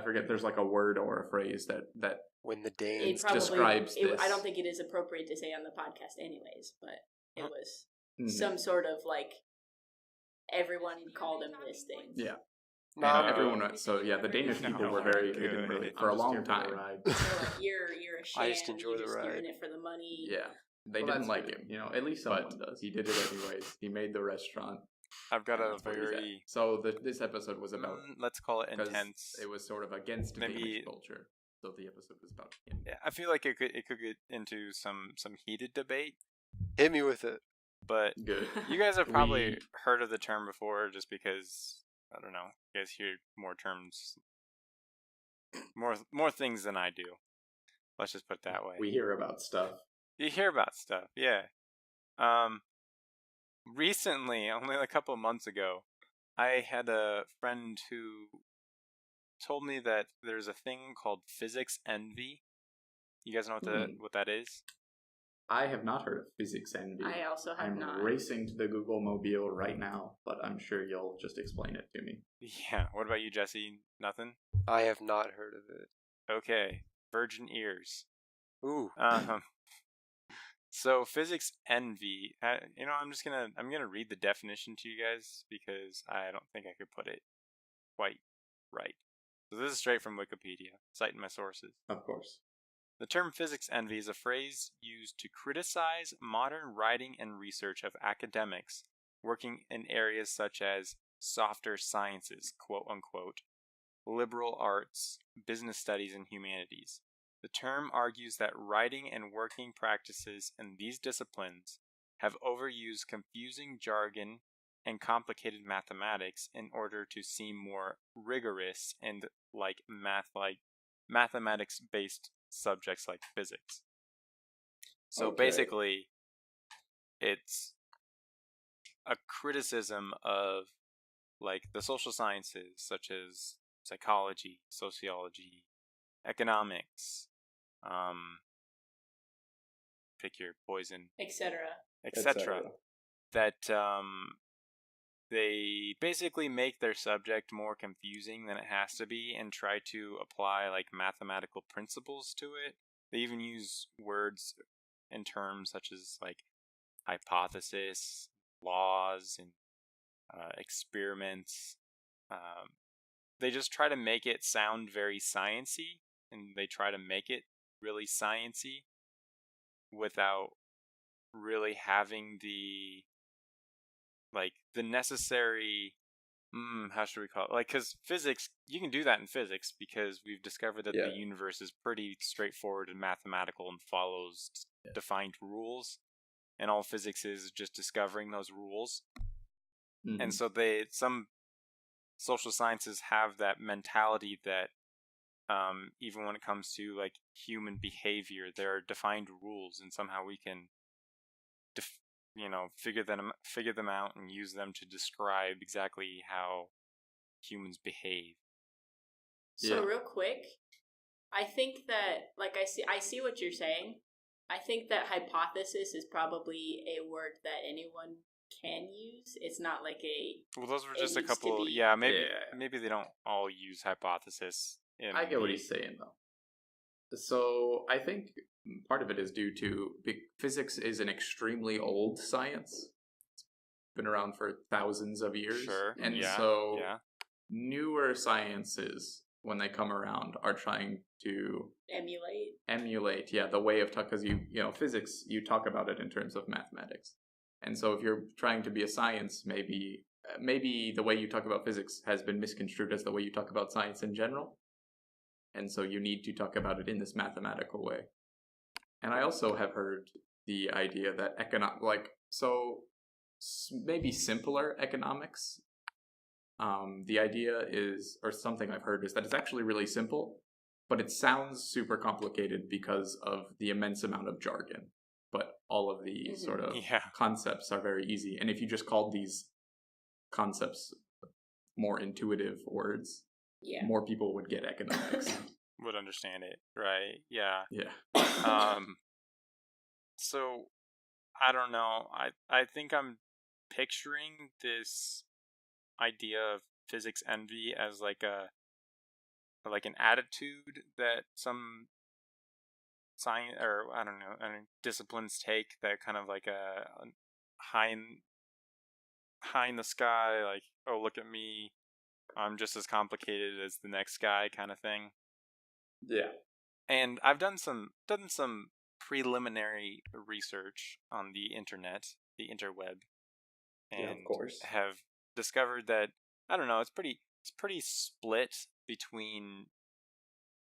forget. There's like a word or a phrase that when the Danes describes this. I don't think it is appropriate to say on the podcast anyways, but it was some sort of like, everyone called him this thing. Yeah. Everyone. So yeah, the Danish people were very. They didn't really for a long time. They're like, you're a sham. I just enjoy the ride. You're in it for the money. Yeah, they didn't like him. You know, at least someone does. He did it anyways. He made the restaurant. I've got a very this episode was about. Let's call it intense. It was sort of against Danish culture. So the episode was about him. Yeah, I feel like it could get into some heated debate. Hit me with it. But good. You guys have probably heard of the term before, just because. I don't know. You guys hear more terms, more things than I do. Let's just put it that way. We hear about stuff. You hear about stuff, yeah. Recently, only a couple of months ago, I had a friend who told me that there's a thing called physics envy. You guys know what that is? I have not heard of physics envy. I also have not. I'm racing to the Google Mobile right now, but I'm sure you'll just explain it to me. Yeah. What about you, Jesse? Nothing? I have not heard of it. Okay. Virgin ears. Ooh. So physics envy. I'm gonna read the definition to you guys because I don't think I could put it quite right. So this is straight from Wikipedia, citing my sources. Of course. The term physics envy is a phrase used to criticize modern writing and research of academics working in areas such as softer sciences, quote unquote, liberal arts, business studies, and humanities. The term argues that writing and working practices in these disciplines have overused confusing jargon and complicated mathematics in order to seem more rigorous and like mathematics-based subjects like physics. So basically, it's a criticism of like the social sciences such as psychology, sociology, economics, pick your poison, etc. That they basically make their subject more confusing than it has to be and try to apply like mathematical principles to it. They even use words and terms such as like hypothesis, laws, and experiments. They just try to make it sound very sciencey, and they try to make it really sciencey without really having the necessary, how should we call it? Like, because physics, you can do that in physics because we've discovered that the universe is pretty straightforward and mathematical and follows defined rules. And all physics is just discovering those rules. Mm-hmm. And so some social sciences have that mentality that even when it comes to like human behavior, there are defined rules, and somehow we can, figure them out and use them to describe exactly how humans behave. So real quick, I think that I see what you're saying. I think that hypothesis is probably a word that anyone can use. It's not like Well, those were just it a needs to couple. be- Yeah, maybe they don't all use hypothesis. I get what he's saying, though. So I think part of it is due to physics is an extremely old science. It's been around for thousands of years. Sure. And yeah, so yeah. newer sciences, when they come around, are trying to emulate the way of talk, because physics, you talk about it in terms of mathematics. And so if you're trying to be a science, maybe the way you talk about physics has been misconstrued as the way you talk about science in general. And so you need to talk about it in this mathematical way. And I also have heard the idea that maybe simpler economics. The idea is, or something I've heard, is that it's actually really simple, but it sounds super complicated because of the immense amount of jargon. But all of the sort of concepts are very easy. And if you just called these concepts more intuitive words, more people would get economics. Would understand it, right? Yeah. Yeah. So I don't know. I think I'm picturing this idea of physics envy as like an attitude that some science, or I don't know, disciplines take, that kind of like a high in the sky, like, oh, look at me, I'm just as complicated as the next guy kind of thing. Yeah. And I've done some preliminary research on the internet, the interweb, and of course, have discovered that, I don't know, it's pretty split between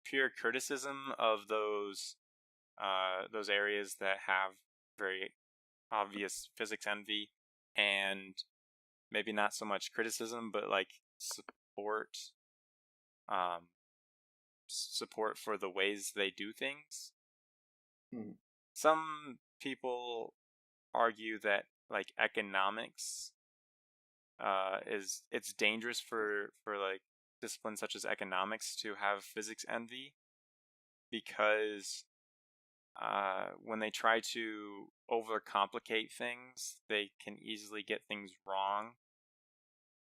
pure criticism of those areas that have very obvious physics envy, and maybe not so much criticism, but like support for the ways they do things. Some people argue that like economics it's dangerous for like disciplines such as economics to have physics envy, because when they try to overcomplicate things, they can easily get things wrong.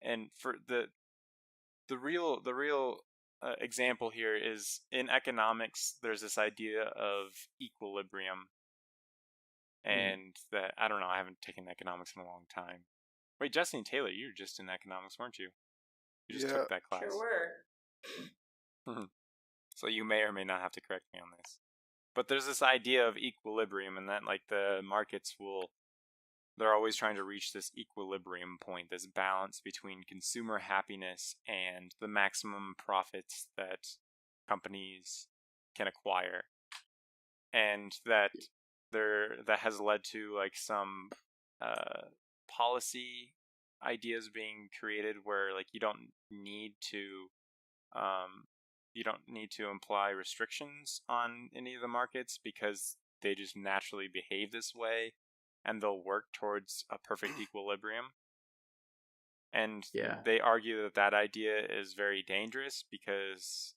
And for the real example here is, in economics, there's this idea of equilibrium, and that, I don't know, I haven't taken economics in a long time. Wait, Justin Taylor, you were just in economics, weren't you? You just took that class. Sure were. So you may or may not have to correct me on this. But there's this idea of equilibrium, and that like the markets they're always trying to reach this equilibrium point, this balance between consumer happiness and the maximum profits that companies can acquire. And that has led to like some policy ideas being created where like you don't need to imply restrictions on any of the markets, because they just naturally behave this way, and they'll work towards a perfect equilibrium. And they argue that idea is very dangerous, because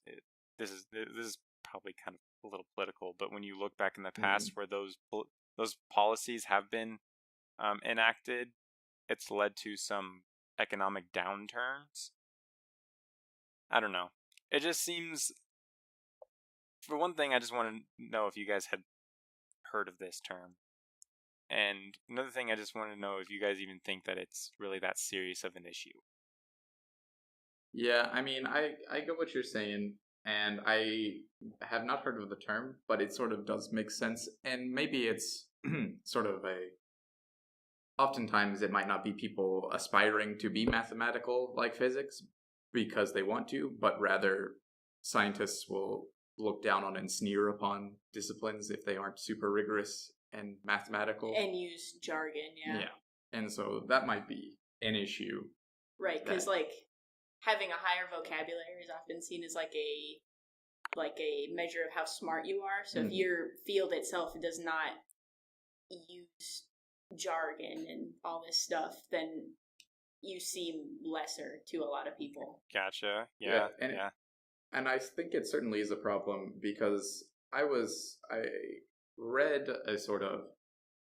this is probably kind of a little political, but when you look back in the past where those policies have been enacted, it's led to some economic downturns. I don't know. It just seems, for one thing, I just want to know if you guys had heard of this term. And another thing, I just want to know if you guys even think that it's really that serious of an issue. Yeah, I mean, I get what you're saying, and I have not heard of the term, but it sort of does make sense. And maybe it's sort of oftentimes it might not be people aspiring to be mathematical like physics because they want to, but rather scientists will look down on and sneer upon disciplines if they aren't super rigorous and mathematical. And use jargon, Yeah. And so that might be an issue. Right, because like having a higher vocabulary is often seen as like a like a measure of how smart you are. So if Mhm. your field itself does not use jargon and all this stuff, then you seem lesser to a lot of people. Gotcha. Yeah. and Yeah. and I think it certainly is a problem because I read a sort of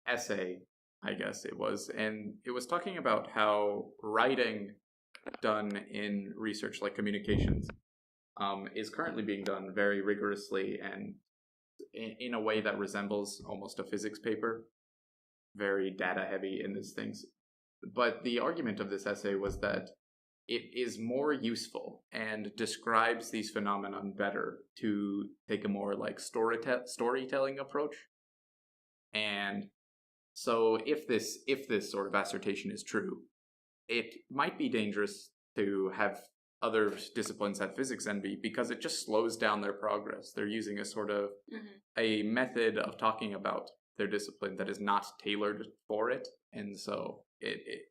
essay, I guess it was, and it was talking about how writing done in research like communications is currently being done very rigorously and in a way that resembles almost a physics paper, very data heavy in these things. But the argument of this essay was that it is more useful and describes these phenomenon better to take a more like storytelling approach. And so if this sort of assertion is true, it might be dangerous to have other disciplines have physics envy because it just slows down their progress. They're using a sort of a method of talking about their discipline that is not tailored for it, and so it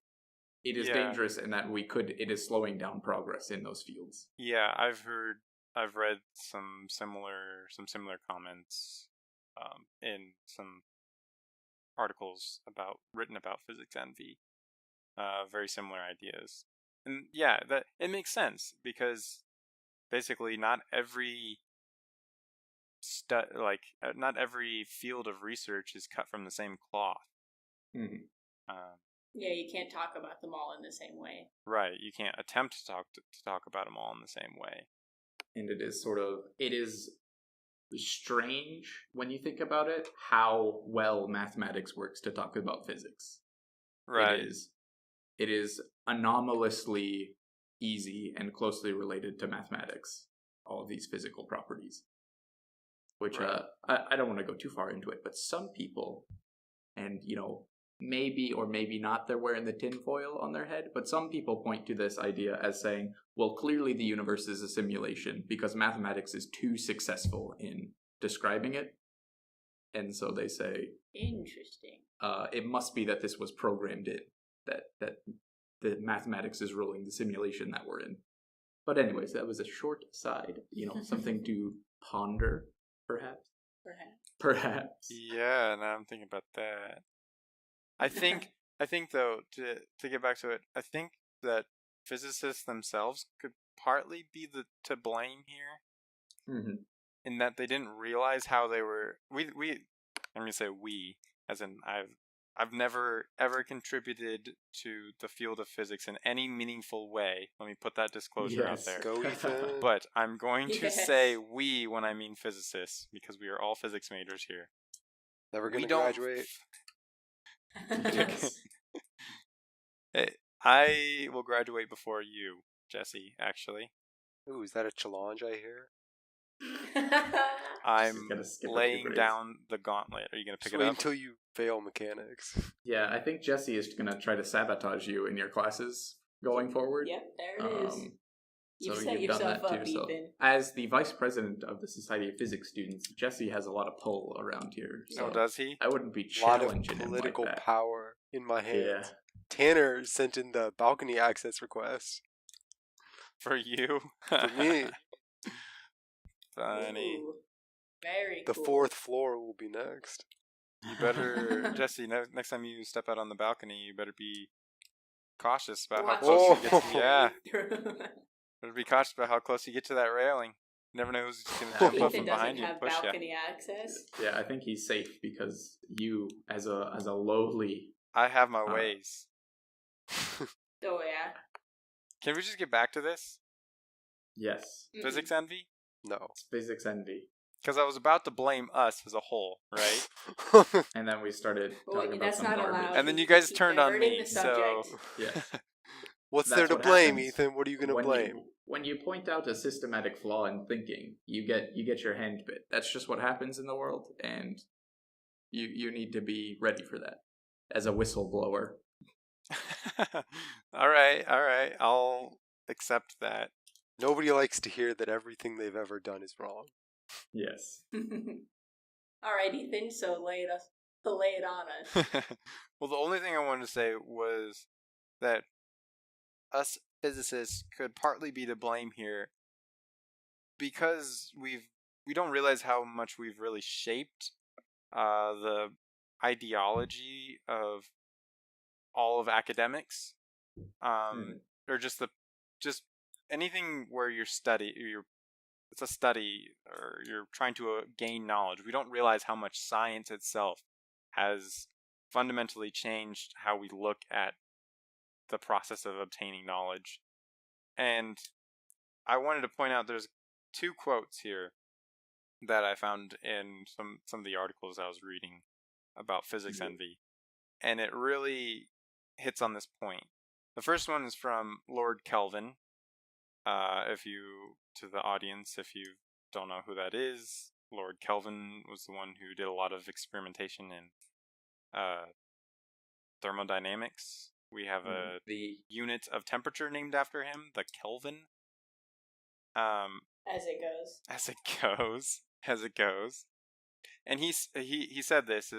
is dangerous in that it is slowing down progress in those fields. Yeah, I've read some similar comments in some articles written about physics envy. Very similar ideas, and yeah, that it makes sense because basically not every not every field of research is cut from the same cloth. Mm-hmm. Yeah, you can't talk about them all in the same way. Right, you can't attempt to talk about them all in the same way. And it is strange when you think about it how well mathematics works to talk about physics. Right. It is anomalously easy and closely related to mathematics, all of these physical properties. Which I don't want to go too far into it, but some people, and maybe or maybe not they're wearing the tinfoil on their head, but some people point to this idea as saying, well, clearly the universe is a simulation because mathematics is too successful in describing it. And so they say, interesting. It must be that this was programmed in, that the mathematics is ruling the simulation that we're in. But anyways, that was a short aside, something to ponder, perhaps. Yeah, now I'm thinking about that. I think though, to get back to it, I think that physicists themselves could partly be to blame here, in that they didn't realize how they were. I'm gonna say we, as in I've never ever contributed to the field of physics in any meaningful way. Let me put that disclosure out there. Go, Ethan. But I'm going to say we when I mean physicists, because we are all physics majors here. Never gonna graduate. I will graduate before you, Jesse, actually. Ooh, is that a challenge I hear? I'm laying down the gauntlet. Are you going to pick it up? Wait until you fail mechanics. Yeah, I think Jesse is going to try to sabotage you in your classes going forward. Yep, there it is. So set you've done yourself that to up, yourself. Ethan. As the vice president of the Society of Physics students, Jesse has a lot of pull around here. So does he? I wouldn't be A lot of challenging him political like that. power in my hands. Yeah. Tanner sent in the balcony access request. For you? For me. Funny. Ooh, very The cool. 4th floor will be next. You better, Jesse, next time you step out on the balcony, you better be cautious about how close you get to better be cautious about how close you get to that railing. You never know who's going to jump up Ethan from behind doesn't you and have push you. balcony access. Yeah, I think he's safe because you, as a lowly... I have my ways. Oh, yeah. Can we just get back to this? Yes. Physics envy? No. It's physics envy. Because I was about to blame us as a whole, right? And then we started talking about that's some not garbage. allowed. And then you guys turned on Diverting me, the so... subject. Yeah. What's That's there to what blame, happens Ethan? What are you going to blame? When you point out a systematic flaw in thinking, you get your hand bit. That's just what happens in the world, and you need to be ready for that as a whistleblower. All right. I'll accept that. Nobody likes to hear that everything they've ever done is wrong. Yes. All right, Ethan. So lay it on us. Well, the only thing I wanted to say was that us physicists could partly be to blame here because we've we don't realize how much we've really shaped the ideology of all of academics, or just anything where it's a study, or you're trying to gain knowledge. We don't realize how much science itself has fundamentally changed how we look at the process of obtaining knowledge. And I wanted to point out there's 2 quotes here that I found in some of the articles I was reading about physics envy, and it really hits on this point. The first one is from Lord Kelvin. To the audience, if you don't know who that is, Lord Kelvin was the one who did a lot of experimentation in thermodynamics. We have the unit of temperature named after him, the Kelvin. As it goes. And he said this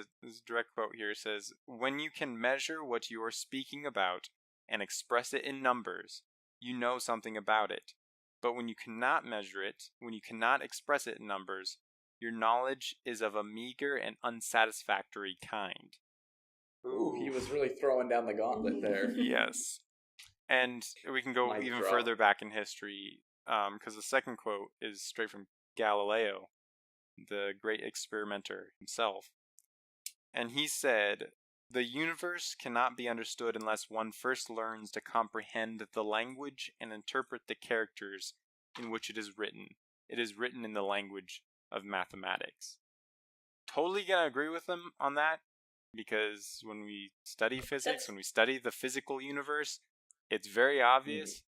direct quote here says, "When you can measure what you are speaking about and express it in numbers, you know something about it. But when you cannot measure it, when you cannot express it in numbers, your knowledge is of a meager and unsatisfactory kind." Ooh, he was really throwing down the gauntlet there. Yes. And we can go even further back in history, because the second quote is straight from Galileo, the great experimenter himself. And he said, "The universe cannot be understood unless one first learns to comprehend the language and interpret the characters in which it is written. It is written in the language of mathematics." Totally gonna agree with him on that, because when we study physics, when we study the physical universe, it's very obvious.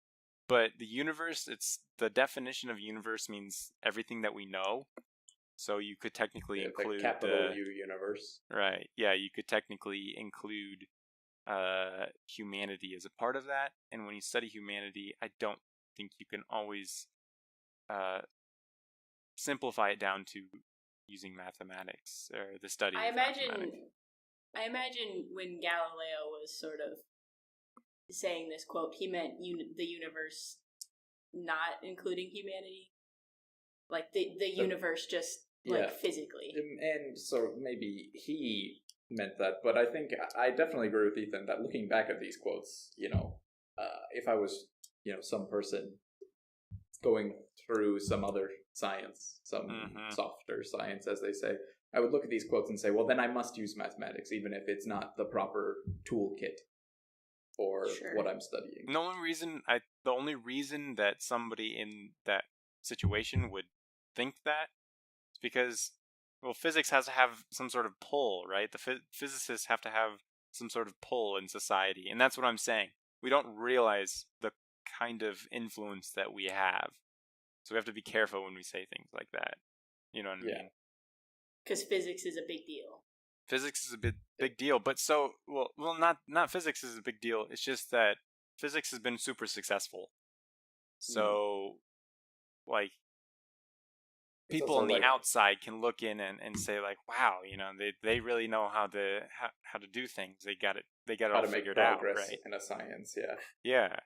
But the universe, the definition of universe means everything that we know. So you could technically include the capital U universe. Right. Yeah, you could technically include humanity as a part of that. And when you study humanity, I don't think you can always simplify it down to using mathematics or the study of mathematics. I imagine when Galileo was sort of saying this quote, he meant the universe not including humanity. Like the universe just physically. And so maybe he meant that, but I think I definitely agree with Ethan that looking back at these quotes, if I was, some person going through some other science, some softer science, as they say, I would look at these quotes and say, well, then I must use mathematics, even if it's not the proper toolkit for what I'm studying. The only reason that somebody in that situation would think that is because, well, physics has to have some sort of pull, right? The physicists have to have some sort of pull in society, and that's what I'm saying. We don't realize the kind of influence that we have, so we have to be careful when we say things like that. You know what I mean? Because physics is a big deal. Physics is a big deal, but not physics is a big deal. It's just that physics has been super successful. So, like, people on the outside can look in and say, like, wow, they really know how to do things. They got it all figured out, right? In a science, yeah.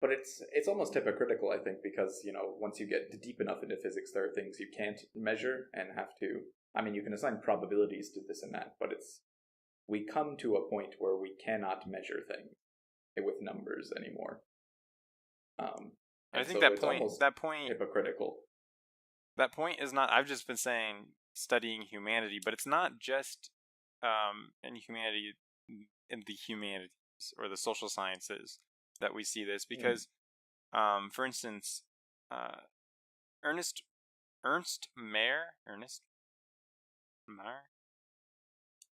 But it's almost hypocritical, I think, because once you get deep enough into physics, there are things you can't measure and have to. I mean, you can assign probabilities to this and that, but we come to a point where we cannot measure things with numbers anymore. I think that point hypocritical. That point is not. I've just been saying studying humanity, but it's not just in humanity, in the humanities or the social sciences that we see this, because, for instance, Ernst Mayr.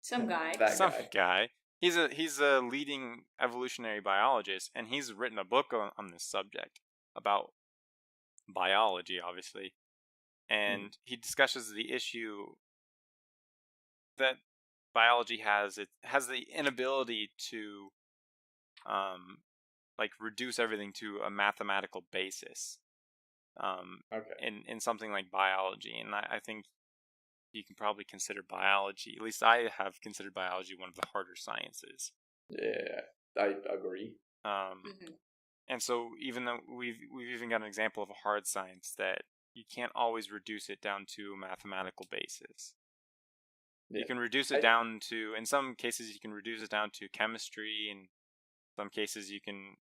Some guy. He's a leading evolutionary biologist, and he's written a book on this subject about biology, obviously, and he discusses the issue that biology has. It has the inability to reduce everything to a mathematical basis. In something like biology, and I think you can probably consider biology, at least I have considered biology, one of the harder sciences. Yeah, I agree. And so even though we've even got an example of a hard science that you can't always reduce it down to a mathematical basis. Yeah. You can reduce it down to, in some cases, you can reduce it down to chemistry, and some cases you can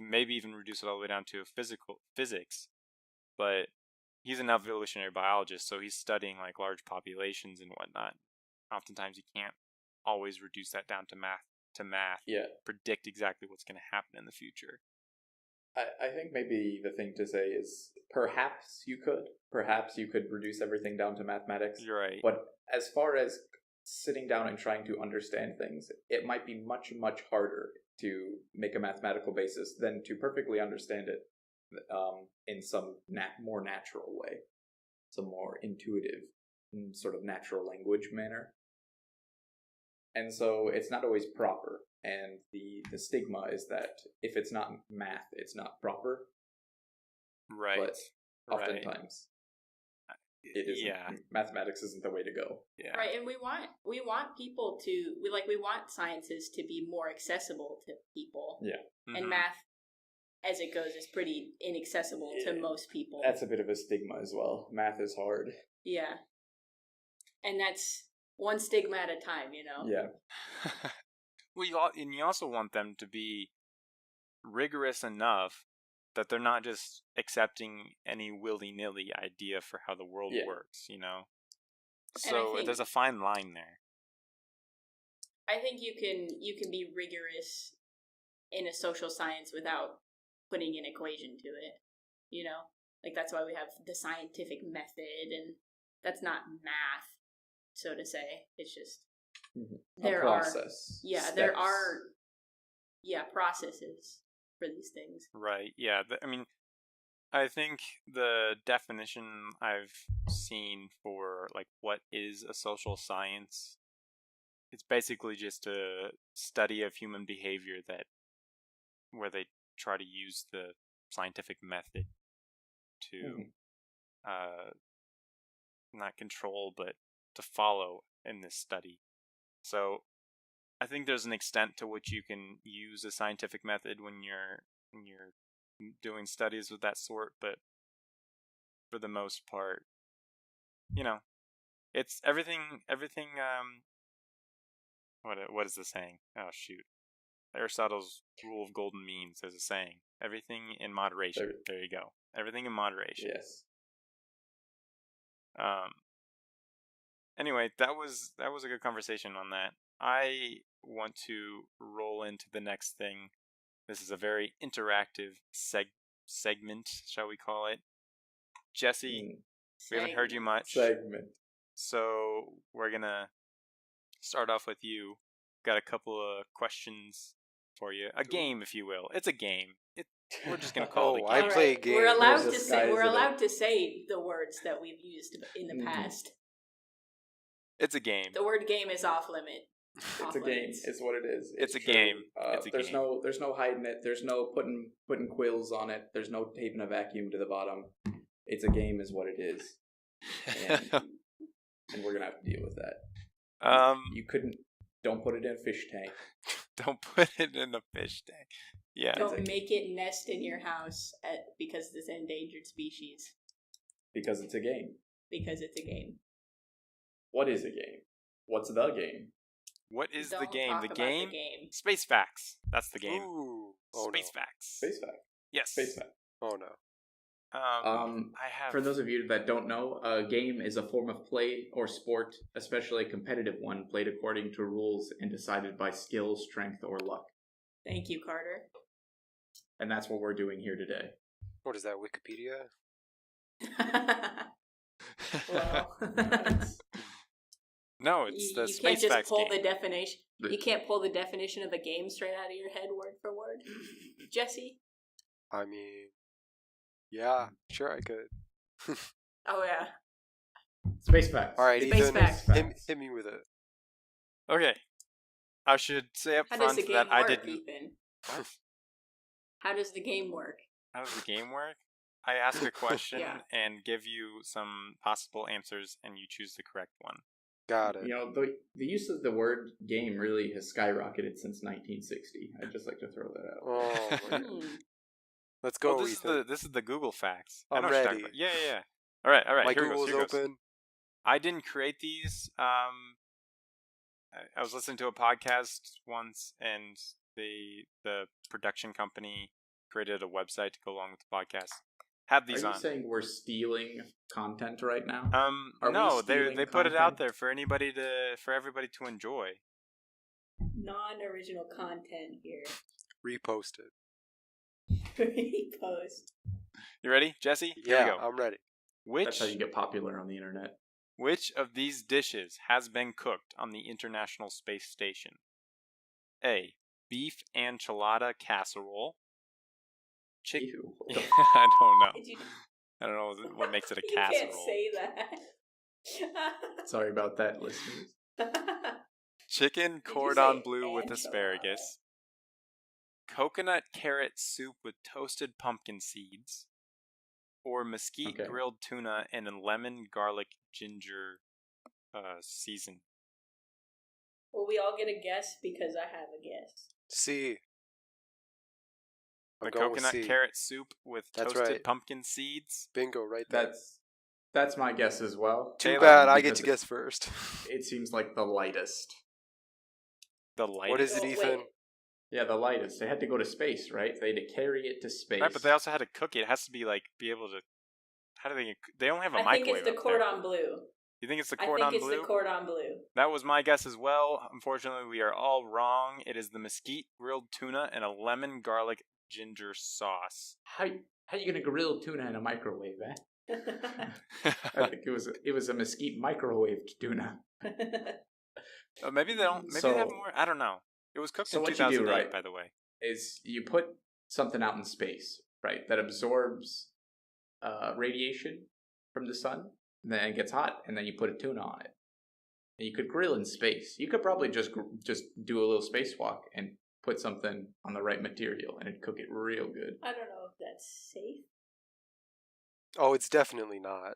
maybe even reduce it all the way down to physics. But he's an evolutionary biologist, so he's studying like large populations and whatnot. Oftentimes, you can't always reduce that down to math. Yeah. Predict exactly what's going to happen in the future. I think maybe the thing to say is perhaps you could reduce everything down to mathematics. You're right. But as far as sitting down and trying to understand things, it might be much, much harder to make a mathematical basis than to perfectly understand it in some more natural way, some more intuitive, sort of natural language manner. And so it's not always proper. And the stigma is that if it's not math, it's not proper. Right. But oftentimes it isn't. Yeah. Mathematics isn't the way to go. Yeah. Right, and we want people to we want sciences to be more accessible to people. Yeah. Mm-hmm. And math, as it goes, is pretty inaccessible to most people. That's a bit of a stigma as well. Math is hard. Yeah. And that's one stigma at a time, you know? Yeah. Well, you also want them to be rigorous enough that they're not just accepting any willy-nilly idea for how the world works, you know? So there's a fine line there. I think you can be rigorous in a social science without putting an equation to it, you know? Like, that's why we have the scientific method, and that's not math, so to say. It's just there are processes for these things. Right. Yeah. I mean, I think the definition I've seen for like what is a social science, it's basically just a study of human behavior where they try to use the scientific method to not control but to follow in this study. So I think there's an extent to which you can use a scientific method when you're doing studies of that sort, but for the most part, you know, it's everything what is the saying? Oh shoot. Aristotle's rule of golden means, there's a saying. Everything in moderation. There you go. Everything in moderation. Yes. Anyway, that was a good conversation on that. I want to roll into the next thing. This is a very interactive segment, shall we call it? Jesse, we haven't heard you much. Segment. So we're going to start off with you. Got a couple of questions for you. A game, if you will. It's a game. We're just going to call it a game. I play a game. We're allowed to say the words that we've used in the past. It's a game. The word game is off limit. It's a game. It's what it is. It's a game. There's no hiding it. There's no putting quills on it. There's no taping a vacuum to the bottom. It's a game, is what it is, and we're gonna have to deal with that. You couldn't. Don't put it in a fish tank. Don't put it in a fish tank. Yeah. Don't make it nest in your house because it's an endangered species. Because it's a game. Because it's a game. What is a game? What's the game? What is the game? The game? Space Facts. That's the game. Ooh. Space Facts. Space Facts. Yes. Space Facts. Oh no. I have. For those of you that don't know, a game is a form of play or sport, especially a competitive one, played according to rules and decided by skill, strength, or luck. Thank you, Carter. And that's what we're doing here today. What is that, Wikipedia? Well, no, it's the you Space can't just Facts pull game. the definition. You can't pull the definition of a game straight out of your head, word for word. Jesse? I mean, yeah, sure I could. Oh yeah. Space Facts. All right, Space Ethan, Facts. hit me with it. Okay. I should say up How front does the game that I work, didn't. Ethan? How does the game work? How does the game work? I ask a question Yeah. and give you some possible answers, and you choose the correct one. Got it. You know, the use of the word game really has skyrocketed since 1960. I'd just like to throw that out. Oh, my God. Let's go, Well, Ethan. this is the Google Facts. I'm I know what you're talking ready. about. Yeah. All right. My Here Google's goes. open. I didn't create these. I was listening to a podcast once, and the production company created a website to go along with the podcast. Have Are these you on. saying we're stealing content right now? Are we No, they stealing put it out content? there for everybody to enjoy. Non-original content here. Repost it. Repost. You ready, Jesse? Here Yeah, we go. I'm ready. That's how you get popular on the internet. Which of these dishes has been cooked on the International Space Station? A. Beef enchilada casserole. Ew. I don't know. Did you, I don't know what makes it a you casserole. can't say that. Sorry about that, listeners. Chicken Did you cordon say bleu with enchilada? asparagus. Coconut carrot soup with toasted pumpkin seeds. Or mesquite Okay. grilled tuna and a lemon garlic ginger season. Will we all get a guess? Because I have a guess. C. I'm The going with coconut C. carrot soup with That's toasted right. pumpkin seeds. Bingo, right there. That's my guess as well. Too Taylor, bad I get because to guess first. It seems like the lightest. The lightest. What is it, Oh, Ethan? wait. Yeah, the lightest. They had to go to space, right? They had to carry it to space. Right, but they also had to cook it. It has to be be able to. How do they? They only have a I think microwave. it's the up there. cordon bleu. You think it's the I cordon think it's bleu? the cordon bleu. That was my guess as well. Unfortunately, we are all wrong. It is the mesquite grilled tuna and a lemon garlic ginger sauce. How you gonna grill tuna in a microwave, eh? I think it was a mesquite microwaved tuna. Maybe they don't. Maybe they have more. I don't know. It was cooked So in what you do, 2008, right? by the way. Is you put something out in space, right? That absorbs radiation from the sun, and then it gets hot, and then you put a tuna on it. And you could grill in space. You could probably just do a little spacewalk and put something on the right material, and it'd cook it real good. I don't know if that's safe. Oh, it's definitely not.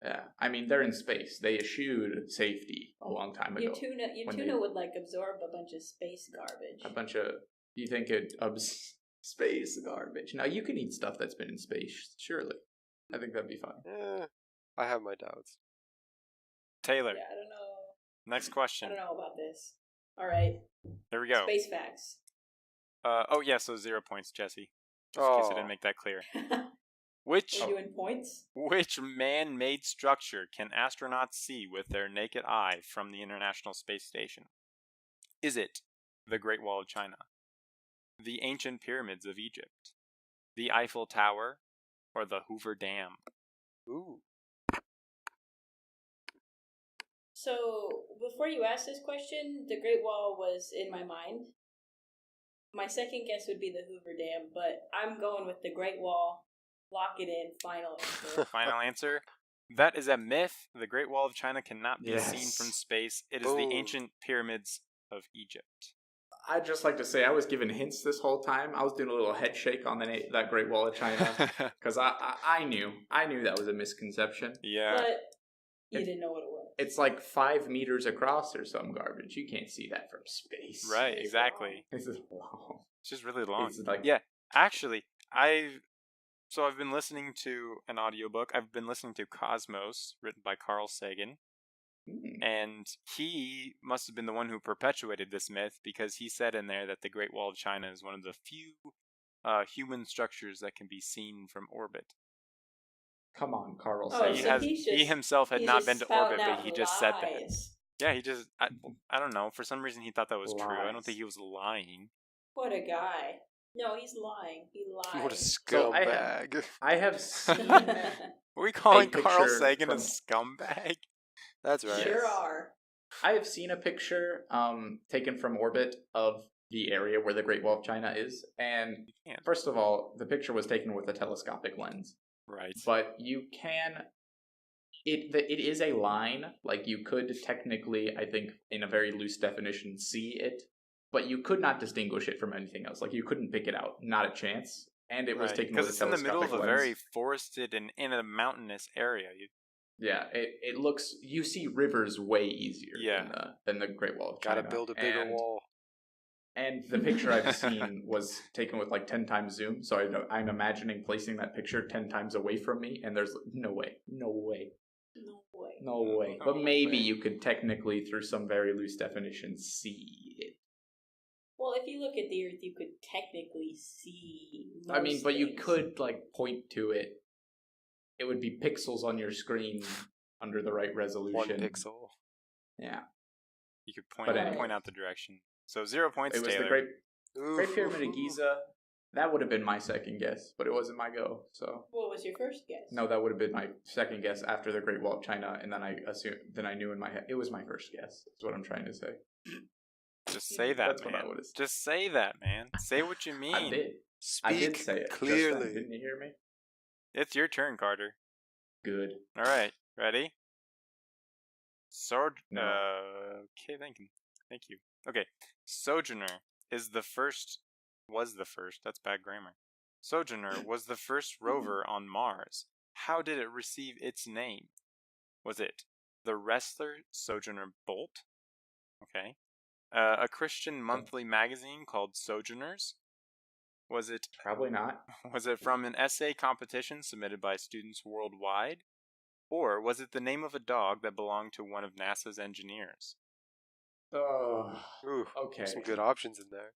Yeah, I mean they're in space. They eschewed safety a long time ago. Your tuna would like absorb a bunch of space garbage. A bunch of you think it space garbage. Now you can eat stuff that's been in space. Surely, I think that'd be fine. I have my doubts. Taylor, Yeah, I don't know. next I question. don't know about this. All right. Here we go. Space facts. Oh yeah, so 0 points, Jesse. Just in case I didn't make that clear. We're doing points? Which man-made structure can astronauts see with their naked eye from the International Space Station? Is it the Great Wall of China, the ancient pyramids of Egypt, the Eiffel Tower, or the Hoover Dam? Ooh. So, before you ask this question, the Great Wall was in my mind. My second guess would be the Hoover Dam, but I'm going with the Great Wall. Lock it in. Final answer. Final answer? That is a myth. The Great Wall of China cannot be Yes. seen from space. It is Boom. the ancient pyramids of Egypt. I'd just like to say I was given hints this whole time. I was doing a little head shake on that Great Wall of China because I knew that was a misconception. Yeah. But you didn't know what it was. It's like 5 meters across or some garbage. You can't see that from space. Right, It's exactly. It's long. It's just really long. It's like Yeah, actually, I've been listening to an audiobook. I've been listening to Cosmos, written by Carl Sagan. And he must have been the one who perpetuated this myth because he said in there that the Great Wall of China is one of the few human structures that can be seen from orbit. Come on, Carl Oh, Sagan. so He himself had he's not just been to spouting orbit, but out he just said that. lies. Yeah, I don't know. For some reason, he thought that was true. I don't Lies. think he was lying. What a guy. No, he's lying. He lied. What a So scumbag. I have seen Are we calling Carl picture Sagan a from- scumbag? That's right. Sure are. I have seen a picture taken from orbit of the area where the Great Wall of China is, and can't. first of all, the picture was taken with a telescopic lens. Right. But you can it is a line, like you could technically, I think in a very loose definition, see it, but you could not distinguish it from anything else. Like you couldn't pick it out, not a chance. And it was Right. taken Because with it's a in the middle telescopic of a lens. very forested and in a mountainous area. Yeah, it looks, you see rivers way easier Yeah. than the Great Wall of China. Gotta build a bigger And wall. And the picture I've seen was taken with like 10 times zoom, so I'm imagining placing that picture 10 times away from me, and there's no way. But maybe you could technically, through some very loose definition, see it. Well, if you look at the Earth, you could technically see most I mean, but you things. could like point to it. It would be pixels on your screen under the right resolution. 1 pixel. Yeah. You could point But anyway. point out the direction. So 0 points, It was Taylor. the Great Pyramid of Giza. That would have been my second guess, but it wasn't my go. So. What was your first guess? No, that would have been my second guess after the Great Wall of China, and then I knew in my head it was my first guess. Is what I'm trying to say. Just say that, That's man. what I would have. Just say that, man. Say what you mean. I did. Speak I did say it clearly. Just then. Didn't you hear me? It's your turn, Carter. Good. All right, ready? No. Okay, thank you. Okay, Sojourner was the first, that's bad grammar. Sojourner was the first rover on Mars. How did it receive its name? Was it the wrestler Sojourner Bolt? Okay. A Christian monthly magazine called Sojourners? Was it Probably not. Was it from an essay competition submitted by students worldwide? Or was it the name of a dog that belonged to one of NASA's engineers? Oh, Ooh, okay. some good options in there.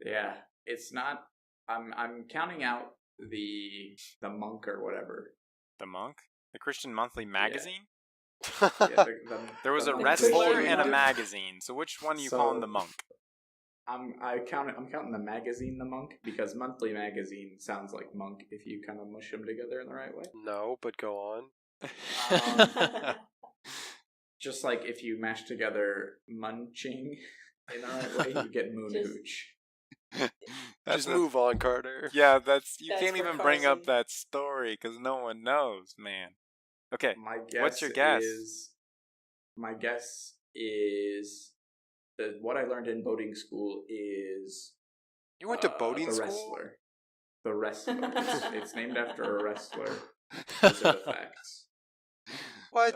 Yeah, it's not. I'm counting out the monk or whatever. The Monk? The Christian monthly magazine? Yeah, There was a the wrestler Christian and a monk. magazine. So which one are you calling the Monk? I'm counting the magazine the monk because monthly magazine sounds like monk if you kind of mush them together in the right way. No, but go on. Just like if you mash together munching in the right way, you get moon hooch. Just move on, Carter. Yeah, you That's can't for even bring up Carson. that story because no one knows, man. Okay, My guess what's your guess? My guess is that what I learned in boating school is You went to boating the school? wrestler. The wrestler. It's named after a wrestler. Those are the facts. What?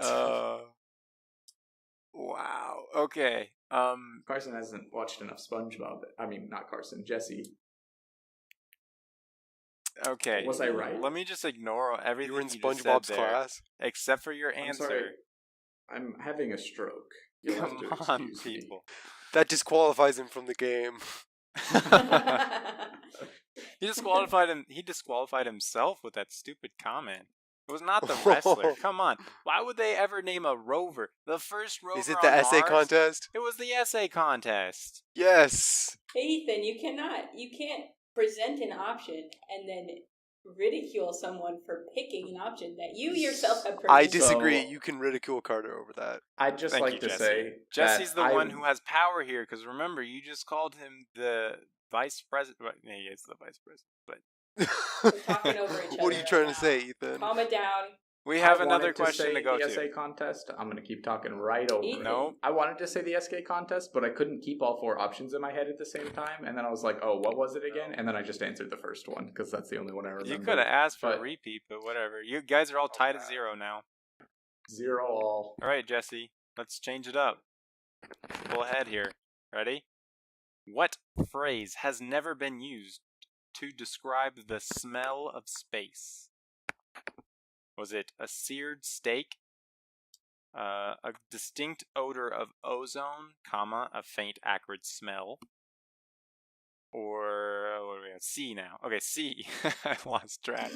Wow. Okay. Carson hasn't watched enough SpongeBob. I mean, not Carson. Jesse. Okay. Was I right? Let me just ignore everything You were in just SpongeBob's said there, class? except for your I'm answer. sorry. I'm having a stroke. You'll have to Come on, excuse me. people. That disqualifies him from the game. He disqualified himself with that stupid comment. It was not the wrestler. Come on. Why would they ever name a rover? The first rover Is it on the essay Mars? contest? It was the essay contest. Yes. Ethan, you can't present an option and then ridicule someone for picking an option that you yourself have presented. I disagree. So- You can ridicule Carter over that. I'd just Thank like you, to Jesse. say Jesse's that the one who has power here, because remember, you just called him the vice president. Yeah, he is the vice president. But We're talking over each What other are you right trying now. to say, Ethan? Calm it down. we have I another wanted question say to go the to. essay contest. I'm going to keep talking right over Ethan. it. No. I wanted to say the SK contest, but I couldn't keep all 4 options in my head at the same time. And then I was like, oh, what was it again? And then I just answered the first one because that's the only one I remember. You could have asked for a But- repeat, but whatever. You guys are all tied at 0 now. 0 all. All right, Jesse, let's change it up. Pull ahead here. Ready? What phrase has never been used to describe the smell of space? Was it a seared steak, a distinct odor of ozone, comma, a faint acrid smell, or what are we at? C now. Okay, C. I lost track.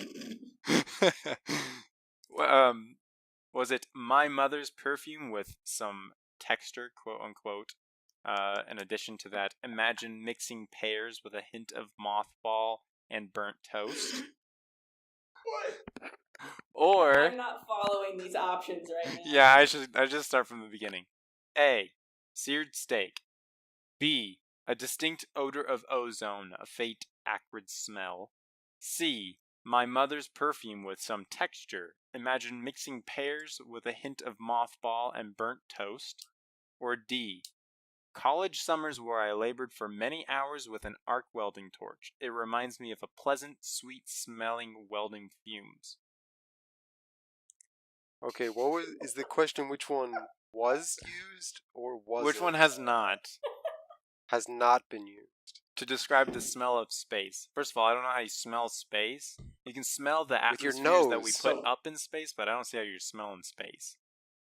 Was it my mother's perfume with some texture, quote unquote? In addition to that, imagine mixing pears with a hint of mothball and burnt toast. What? Or I'm not following these options right now. yeah, I just start from the beginning. A. Seared steak. B. A distinct odor of ozone, a faint acrid smell. C. My mother's perfume with some texture. Imagine mixing pears with a hint of mothball and burnt toast. Or D. College summers where I labored for many hours with an arc welding torch. It reminds me of a pleasant, sweet-smelling welding fumes. Okay, is the question which one was used or was Which one has not? has not been used? to describe the smell of space. First of all, I don't know how you smell space. You can smell the With your atmospheres that we nose. put up in space, but I don't see how you're smelling space.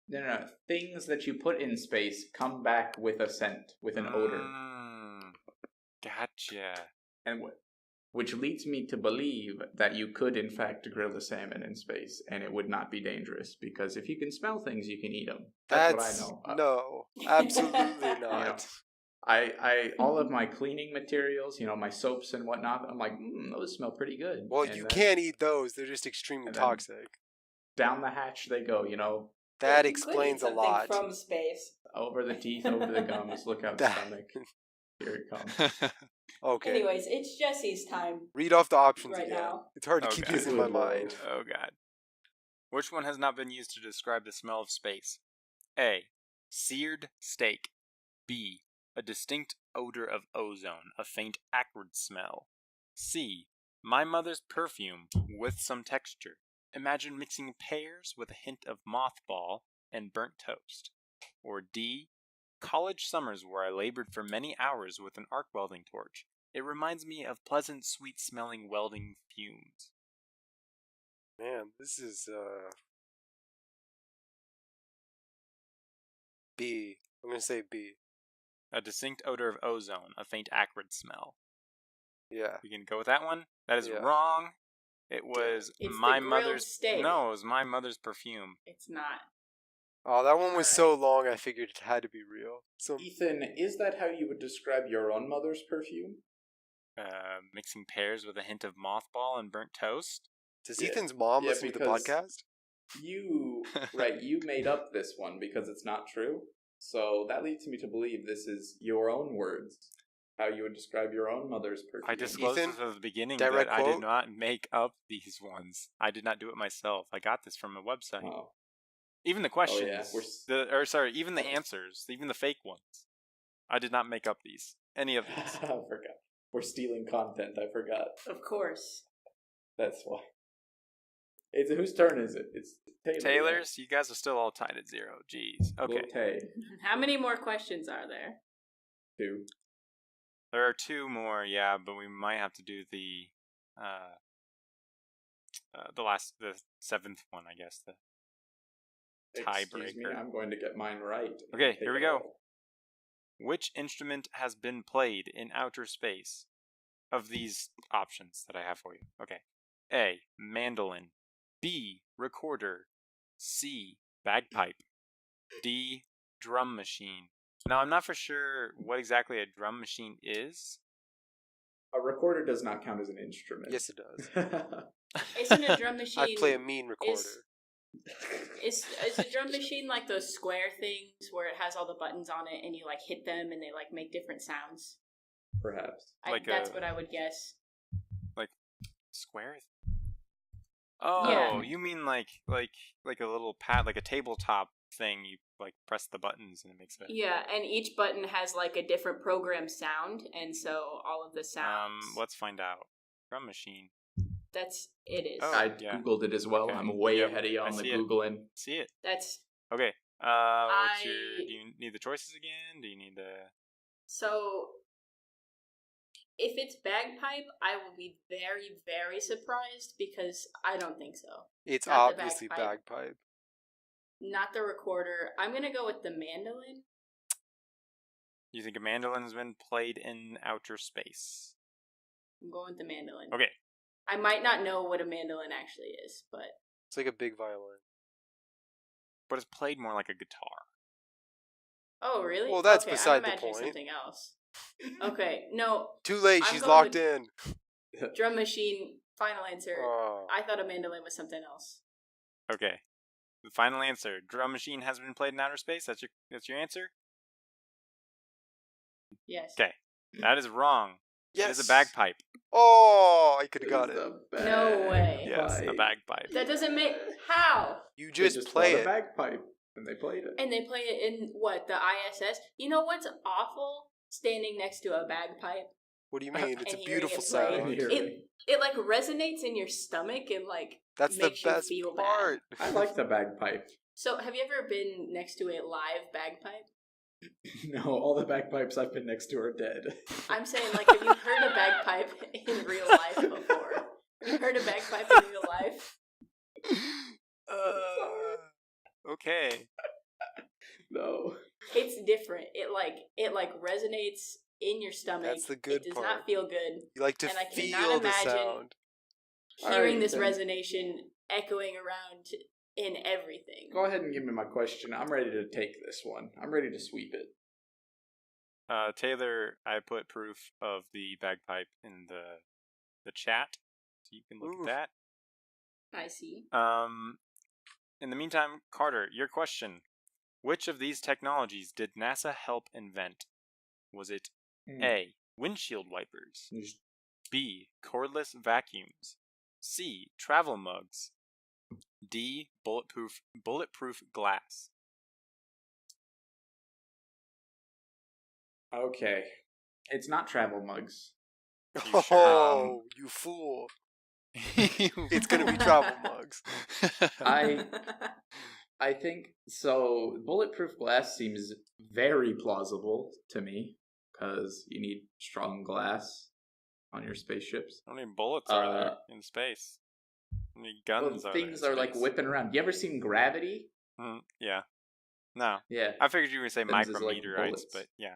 No. Things that you put in space come back with a scent, with an odor. Gotcha. And which leads me to believe that you could, in fact, grill a salmon in space, and it would not be dangerous, because if you can smell things, you can eat them. That's what I know. No, absolutely not. You know, I all of my cleaning materials, my soaps and whatnot, I'm like, those smell pretty good. Well, and you then, can't eat those. They're just extremely toxic. Down the hatch they go, That You explains a could eat something lot. from space. over the teeth, over the gums, look out the stomach. Here it comes. Okay. Anyways, it's Jesse's time. Read off the options Right again. now. It's hard to Oh, keep God. these in my mind. Oh, God. Which one has not been used to describe the smell of space? A. Seared steak. B. A distinct odor of ozone, a faint acrid smell. C. My mother's perfume with some texture. Imagine mixing pears with a hint of mothball and burnt toast. Or D. College summers where I labored for many hours with an arc welding torch. It reminds me of pleasant, sweet-smelling welding fumes. Man, this is B. I'm gonna say B. A distinct odor of ozone, a faint acrid smell. Yeah. We can go with that one? That is Yeah. wrong. It was It's my the grilled mother's steak. No, it was my mother's perfume. It's not. Oh, that one was so long. I figured it had to be real. So Ethan, is that how you would describe your own mother's perfume? Mixing pears with a hint of mothball and burnt toast. does Yeah. Ethan's mom Yeah, listen to the because- podcast? You made up this one because it's not true. So that leads me to believe this is your own words. How you would describe your own mother's perfume. I disclosed Ethan, this at the beginning direct that I quote? did not make up these ones. I did not do it myself. I got this from a website. Oh. Even the questions, even the answers, even the fake ones. I did not make up these. Any of these. I forgot. We're stealing content. I forgot. Of course. That's why. Whose turn is it? It's Taylor's. Taylor's, you guys are still all tied at 0. Jeez. Okay. Okay. How many more questions are there? 2. There are 2 more, yeah, but we might have to do the 7th one, I guess. The Excuse me, tiebreaker. I'm going to get mine right. Okay, Take here we it go. all. Which instrument has been played in outer space? Of these options that I have for you. Okay. A. Mandolin. B. Recorder. C. Bagpipe. D. Drum machine. Now, I'm not for sure what exactly a drum machine is. A recorder does not count as an instrument. Yes, it does. Isn't a drum machine... I'd play a mean recorder. Is a drum machine like those square things where it has all the buttons on it and you like hit them and they like make different sounds? Perhaps. That's what I would guess. Square? Oh, Yeah. you mean like a little pad, like a tabletop thing. You like press the buttons and it makes it. Yeah, and each button has like a different program sound, and so all of the sounds. Let's find out. Drum machine. It is. Oh, I yeah. Googled it as well. Okay. I'm way Yep, ahead of you I on the see it. Googling. See it. That's Okay. What's your? Do you need the choices again? Do you need the? so. If it's bagpipe, I will be very, very surprised because I don't think so. It's Not the obviously bagpipe. bagpipe. Not the recorder. I'm gonna go with the mandolin. You think a mandolin's been played in outer space? I'm going with the mandolin. Okay. I might not know what a mandolin actually is, but It's like a big violin. But it's played more like a guitar. oh really? Well, that's okay, beside I'm the imagining point. something else. Okay, no, Too late. I'm She's going locked with- in. drum machine. Final answer. Oh. I thought a mandolin was something else. Okay. The final answer: drum machine has been played in outer space. That's your answer. Yes. Okay. That is wrong. Yes. It is a bagpipe. Oh, I could have got it. No way. Yes, a bagpipe. That doesn't make how. You They just play bought it. a bagpipe and they played it. And they play it in what, the ISS? You know what's awful? Standing next to a bagpipe. What do you mean? It's a And hearing beautiful it play. sound. Here. It like resonates in your stomach and like That's the makes you best feel part. I like the bagpipe. So have you ever been next to a live bagpipe? No, all the bagpipes I've been next to are dead. I'm saying, like, have you heard a bagpipe in real life before? Have you heard a bagpipe in real life? Okay. No. It's different. It resonates in your stomach. That's the good It does part. not feel good. You like to And I feel cannot the imagine sound. hearing Alright, this then. resonation echoing around in everything. Go ahead and give me my question. I'm ready to take this one. I'm ready to sweep it. Taylor, I put proof of the bagpipe in the chat, so you can look Ooh. at I see. that. In the meantime, Carter, your question. Which of these technologies did NASA help invent? Was it A, windshield wipers, B, cordless vacuums, C, travel mugs, D, bulletproof glass? Okay. It's not travel mugs. You sure? Oh, you fool. It's going to be travel mugs. I think so. Bulletproof glass seems very plausible to me because you need strong glass on your spaceships. How many bullets are there in space? How many guns Well, are there? things in are like space? whipping around. You ever seen Gravity? Yeah. No. Yeah. I figured you were going to say Things is like micrometeorites, bullets. but yeah.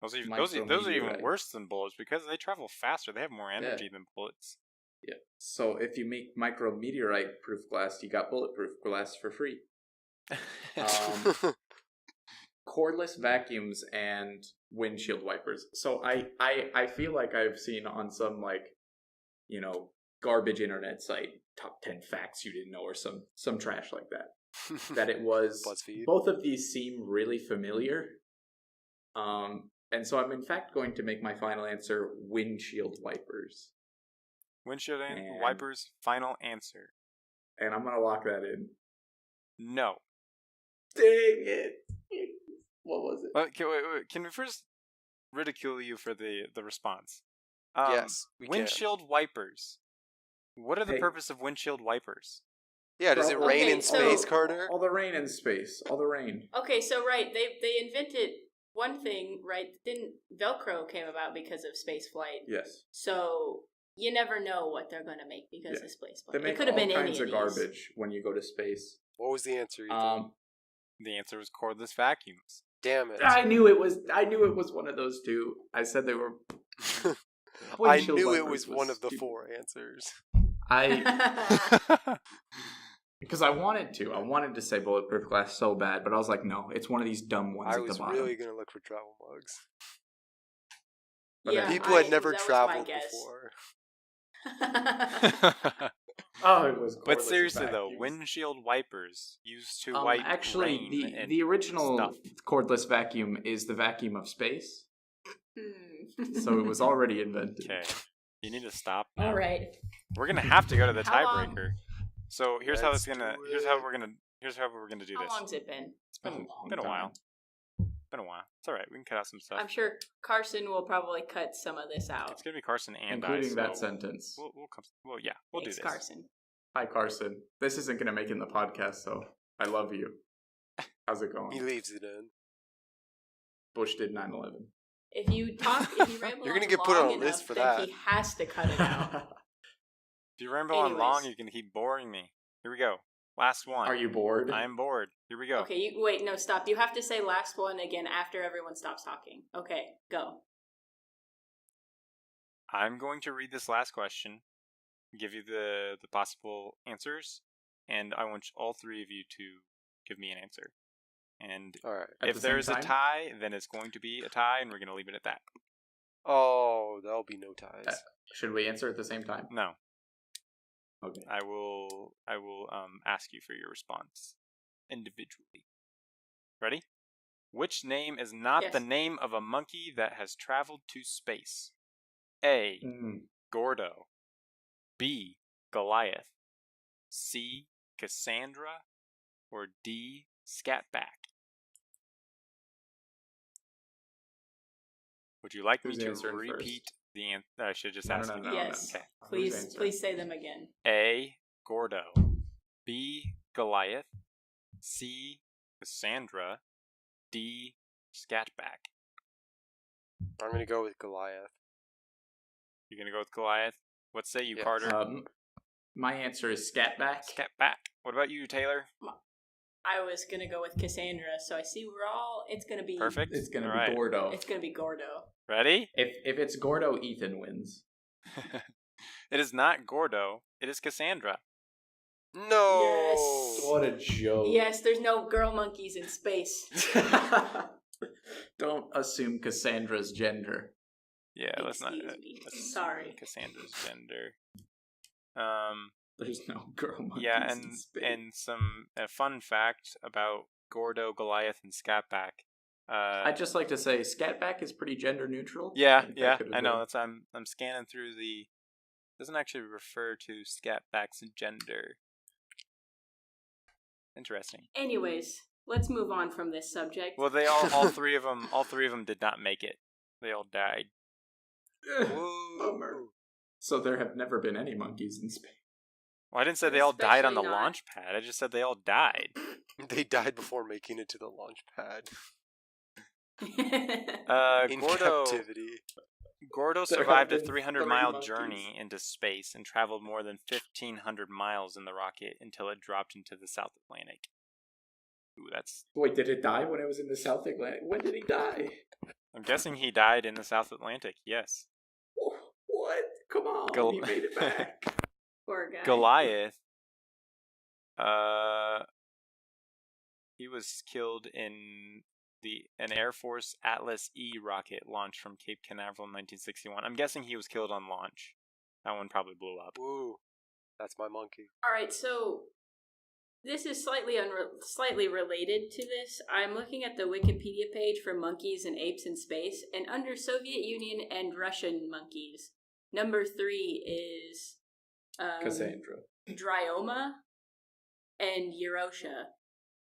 Those are even Micrometeorite. worse than bullets because they travel faster. They have more energy than bullets. Yeah. So if you make micrometeorite proof glass, you got bulletproof glass for free. Cordless vacuums and windshield wipers. So I feel like I've seen on some garbage internet site top 10 facts you didn't know or some trash like that it was BuzzFeed. Both of these seem really familiar. And so I'm in fact going to make my final answer windshield wipers. Windshield wipers, final answer. And I'm going to lock that in. No. Dang it. What was it? Wait. Can we first ridicule you for the response? Yes, we can. Windshield wipers. What are the purpose of windshield wipers? Yeah, does it rain in space, so- Carter? All the rain in space. All the rain. Okay, so right, they invented one thing, right? Didn't Velcro came about because of space flight? Yes. So you never know what they're going to make because of space They flight. make It could have been all any kinds of of these. garbage when you go to space. What was the answer, Ethan? The answer was cordless vacuums. Damn it. I knew it was one of those two. I said they were I knew it was one of the four answers. Because I wanted to say bulletproof glass so bad, but I was like, no, it's one of these dumb ones I at the was bottom. really going to look for travel mugs. Yeah, People had never that was my traveled guess. before. Oh, it was. But cordless seriously though, vacuums. windshield wipers used to wipe actually, rain and the original stuff. cordless vacuum is the vacuum of space, so it was Hmm. already invented. Okay, you need to stop. Now. All right. We're gonna have to go to the How long- tiebreaker. So here's how Let's we're gonna do here's how it. we're gonna do How this. long's it been? It's been long a time. while. Been a while. It's all right. We can cut out some stuff. I'm sure Carson will probably cut some of this out. It's gonna be Carson and Including I. that So sentence. we'll do Thanks, this. Carson. Hi, Carson. This isn't going to make it in the podcast, so I love you. How's it going? He leaves it in. Bush did 9/11. If you ramble You're gonna on get put on a long list enough, for then that. he has to cut it out. If you ramble on long, Anyways. you can keep boring me. Here we go. Last one. Are you bored? I'm bored. Here we go. Okay, wait, no, stop. You have to say last one again after everyone stops talking. Okay, go. I'm going to read this last question, give you the possible answers, and I want all three of you to give me an answer. And All right. At if the same there's a time? tie, then it's going to be a tie, and we're going to leave it at that. Oh, there'll be no ties. Should we answer at the same time? No, Okay. I will ask you for your response individually. Ready? Which name is not Yes. the name of a monkey that has traveled to space? A. Gordo. B. Goliath. C. Cassandra. Or D. Scatback. Would you like me Who's to answering first? repeat the answer? I should just No, ask no, you. no, Yes. Okay. Who's answering? Please say them again. A. Gordo. B. Goliath. C. Cassandra. D. Scatback? I'm gonna go with Goliath. You're gonna go with Goliath? What say you, Yes. Carter? My answer is Scatback. Scatback. What about you, Taylor? I was gonna go with Cassandra, so I see we're all. It's gonna be Perfect. It's gonna All be right. Gordo. It's gonna be Gordo. Ready? If it's Gordo, Ethan wins. It is not Gordo. It is Cassandra. No. Yes. What a joke. Yes, there's no girl monkeys in space. Don't assume Cassandra's gender. Yeah, let's not. Excuse me. Let's Sorry. assume Cassandra's gender. There's no girl monkeys Yeah, in space. and some fun fact about Gordo, Goliath, and Scatback. I'd just like to say Scatback is pretty gender neutral. Yeah, That yeah, could've I know. been- That's I'm scanning through the. Doesn't actually refer to Scatback's gender. Interesting. Anyways, let's move on from this subject. Well, they all three of them did not make it. They all died. Whoa. Bummer. So there have never been any monkeys in space. Well, I didn't say they all died on the Especially not- launch pad. I just said they all died. They died before making it to the launch pad. In Gordo captivity. Gordo There survived a have been 300-mile monkeys. journey into space and traveled more than 1,500 miles in the rocket until it dropped into the South Atlantic. Ooh, that's. Wait, did it die when it was in the South Atlantic? When did he die? I'm guessing he died in the South Atlantic. Yes. What? Come on, Gol- he made it back. Poor guy. Goliath. He was killed in an Air Force Atlas E rocket launched from Cape Canaveral in 1961. I'm guessing he was killed on launch. That one probably blew up. Woo. That's my monkey. All right, so this is slightly related to this. I'm looking at the Wikipedia page for monkeys and apes in space, and under Soviet Union and Russian monkeys, number 3 is Cassandra. Dryoma and Eurosha.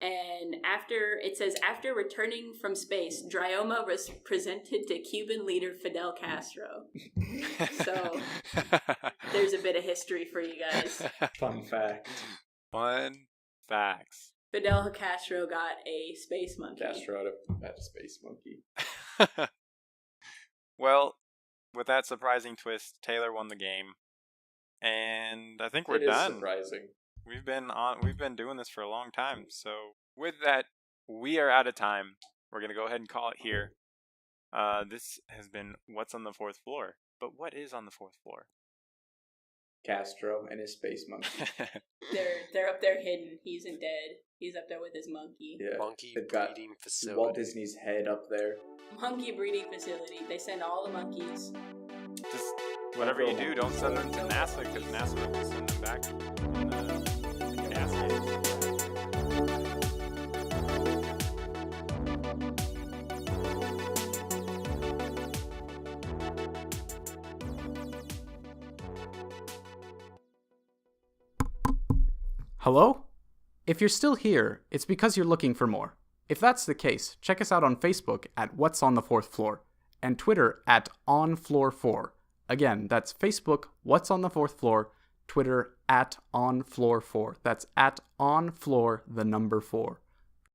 And after returning from space, Dryoma was presented to Cuban leader Fidel Castro. So there's a bit of history for you guys. Fun fact. Fun facts. Fidel Castro got a space monkey. Castro had a space monkey. Well, with that surprising twist, Taylor won the game. And I think we're It is done. surprising. We've been doing this for a long time. So with that, we are out of time. We're gonna go ahead and call it here. This has been What's on the Fourth Floor. But what is on the fourth floor? Castro and his space monkey. They're up there hidden. He isn't dead. He's up there with his monkey. Yeah. Monkey They've got breeding facility. Walt Disney's head up there. Monkey breeding facility. They send all the monkeys. Just whatever you do, don't send them to NASA because NASA will send them back in the casket. Hello? If you're still here, it's because you're looking for more. If that's the case, check us out on Facebook at What's on the Fourth Floor and Twitter at OnFloor4. Again, that's Facebook, What's on the Fourth Floor, Twitter at OnFloor4. That's at OnFloor, the number 4.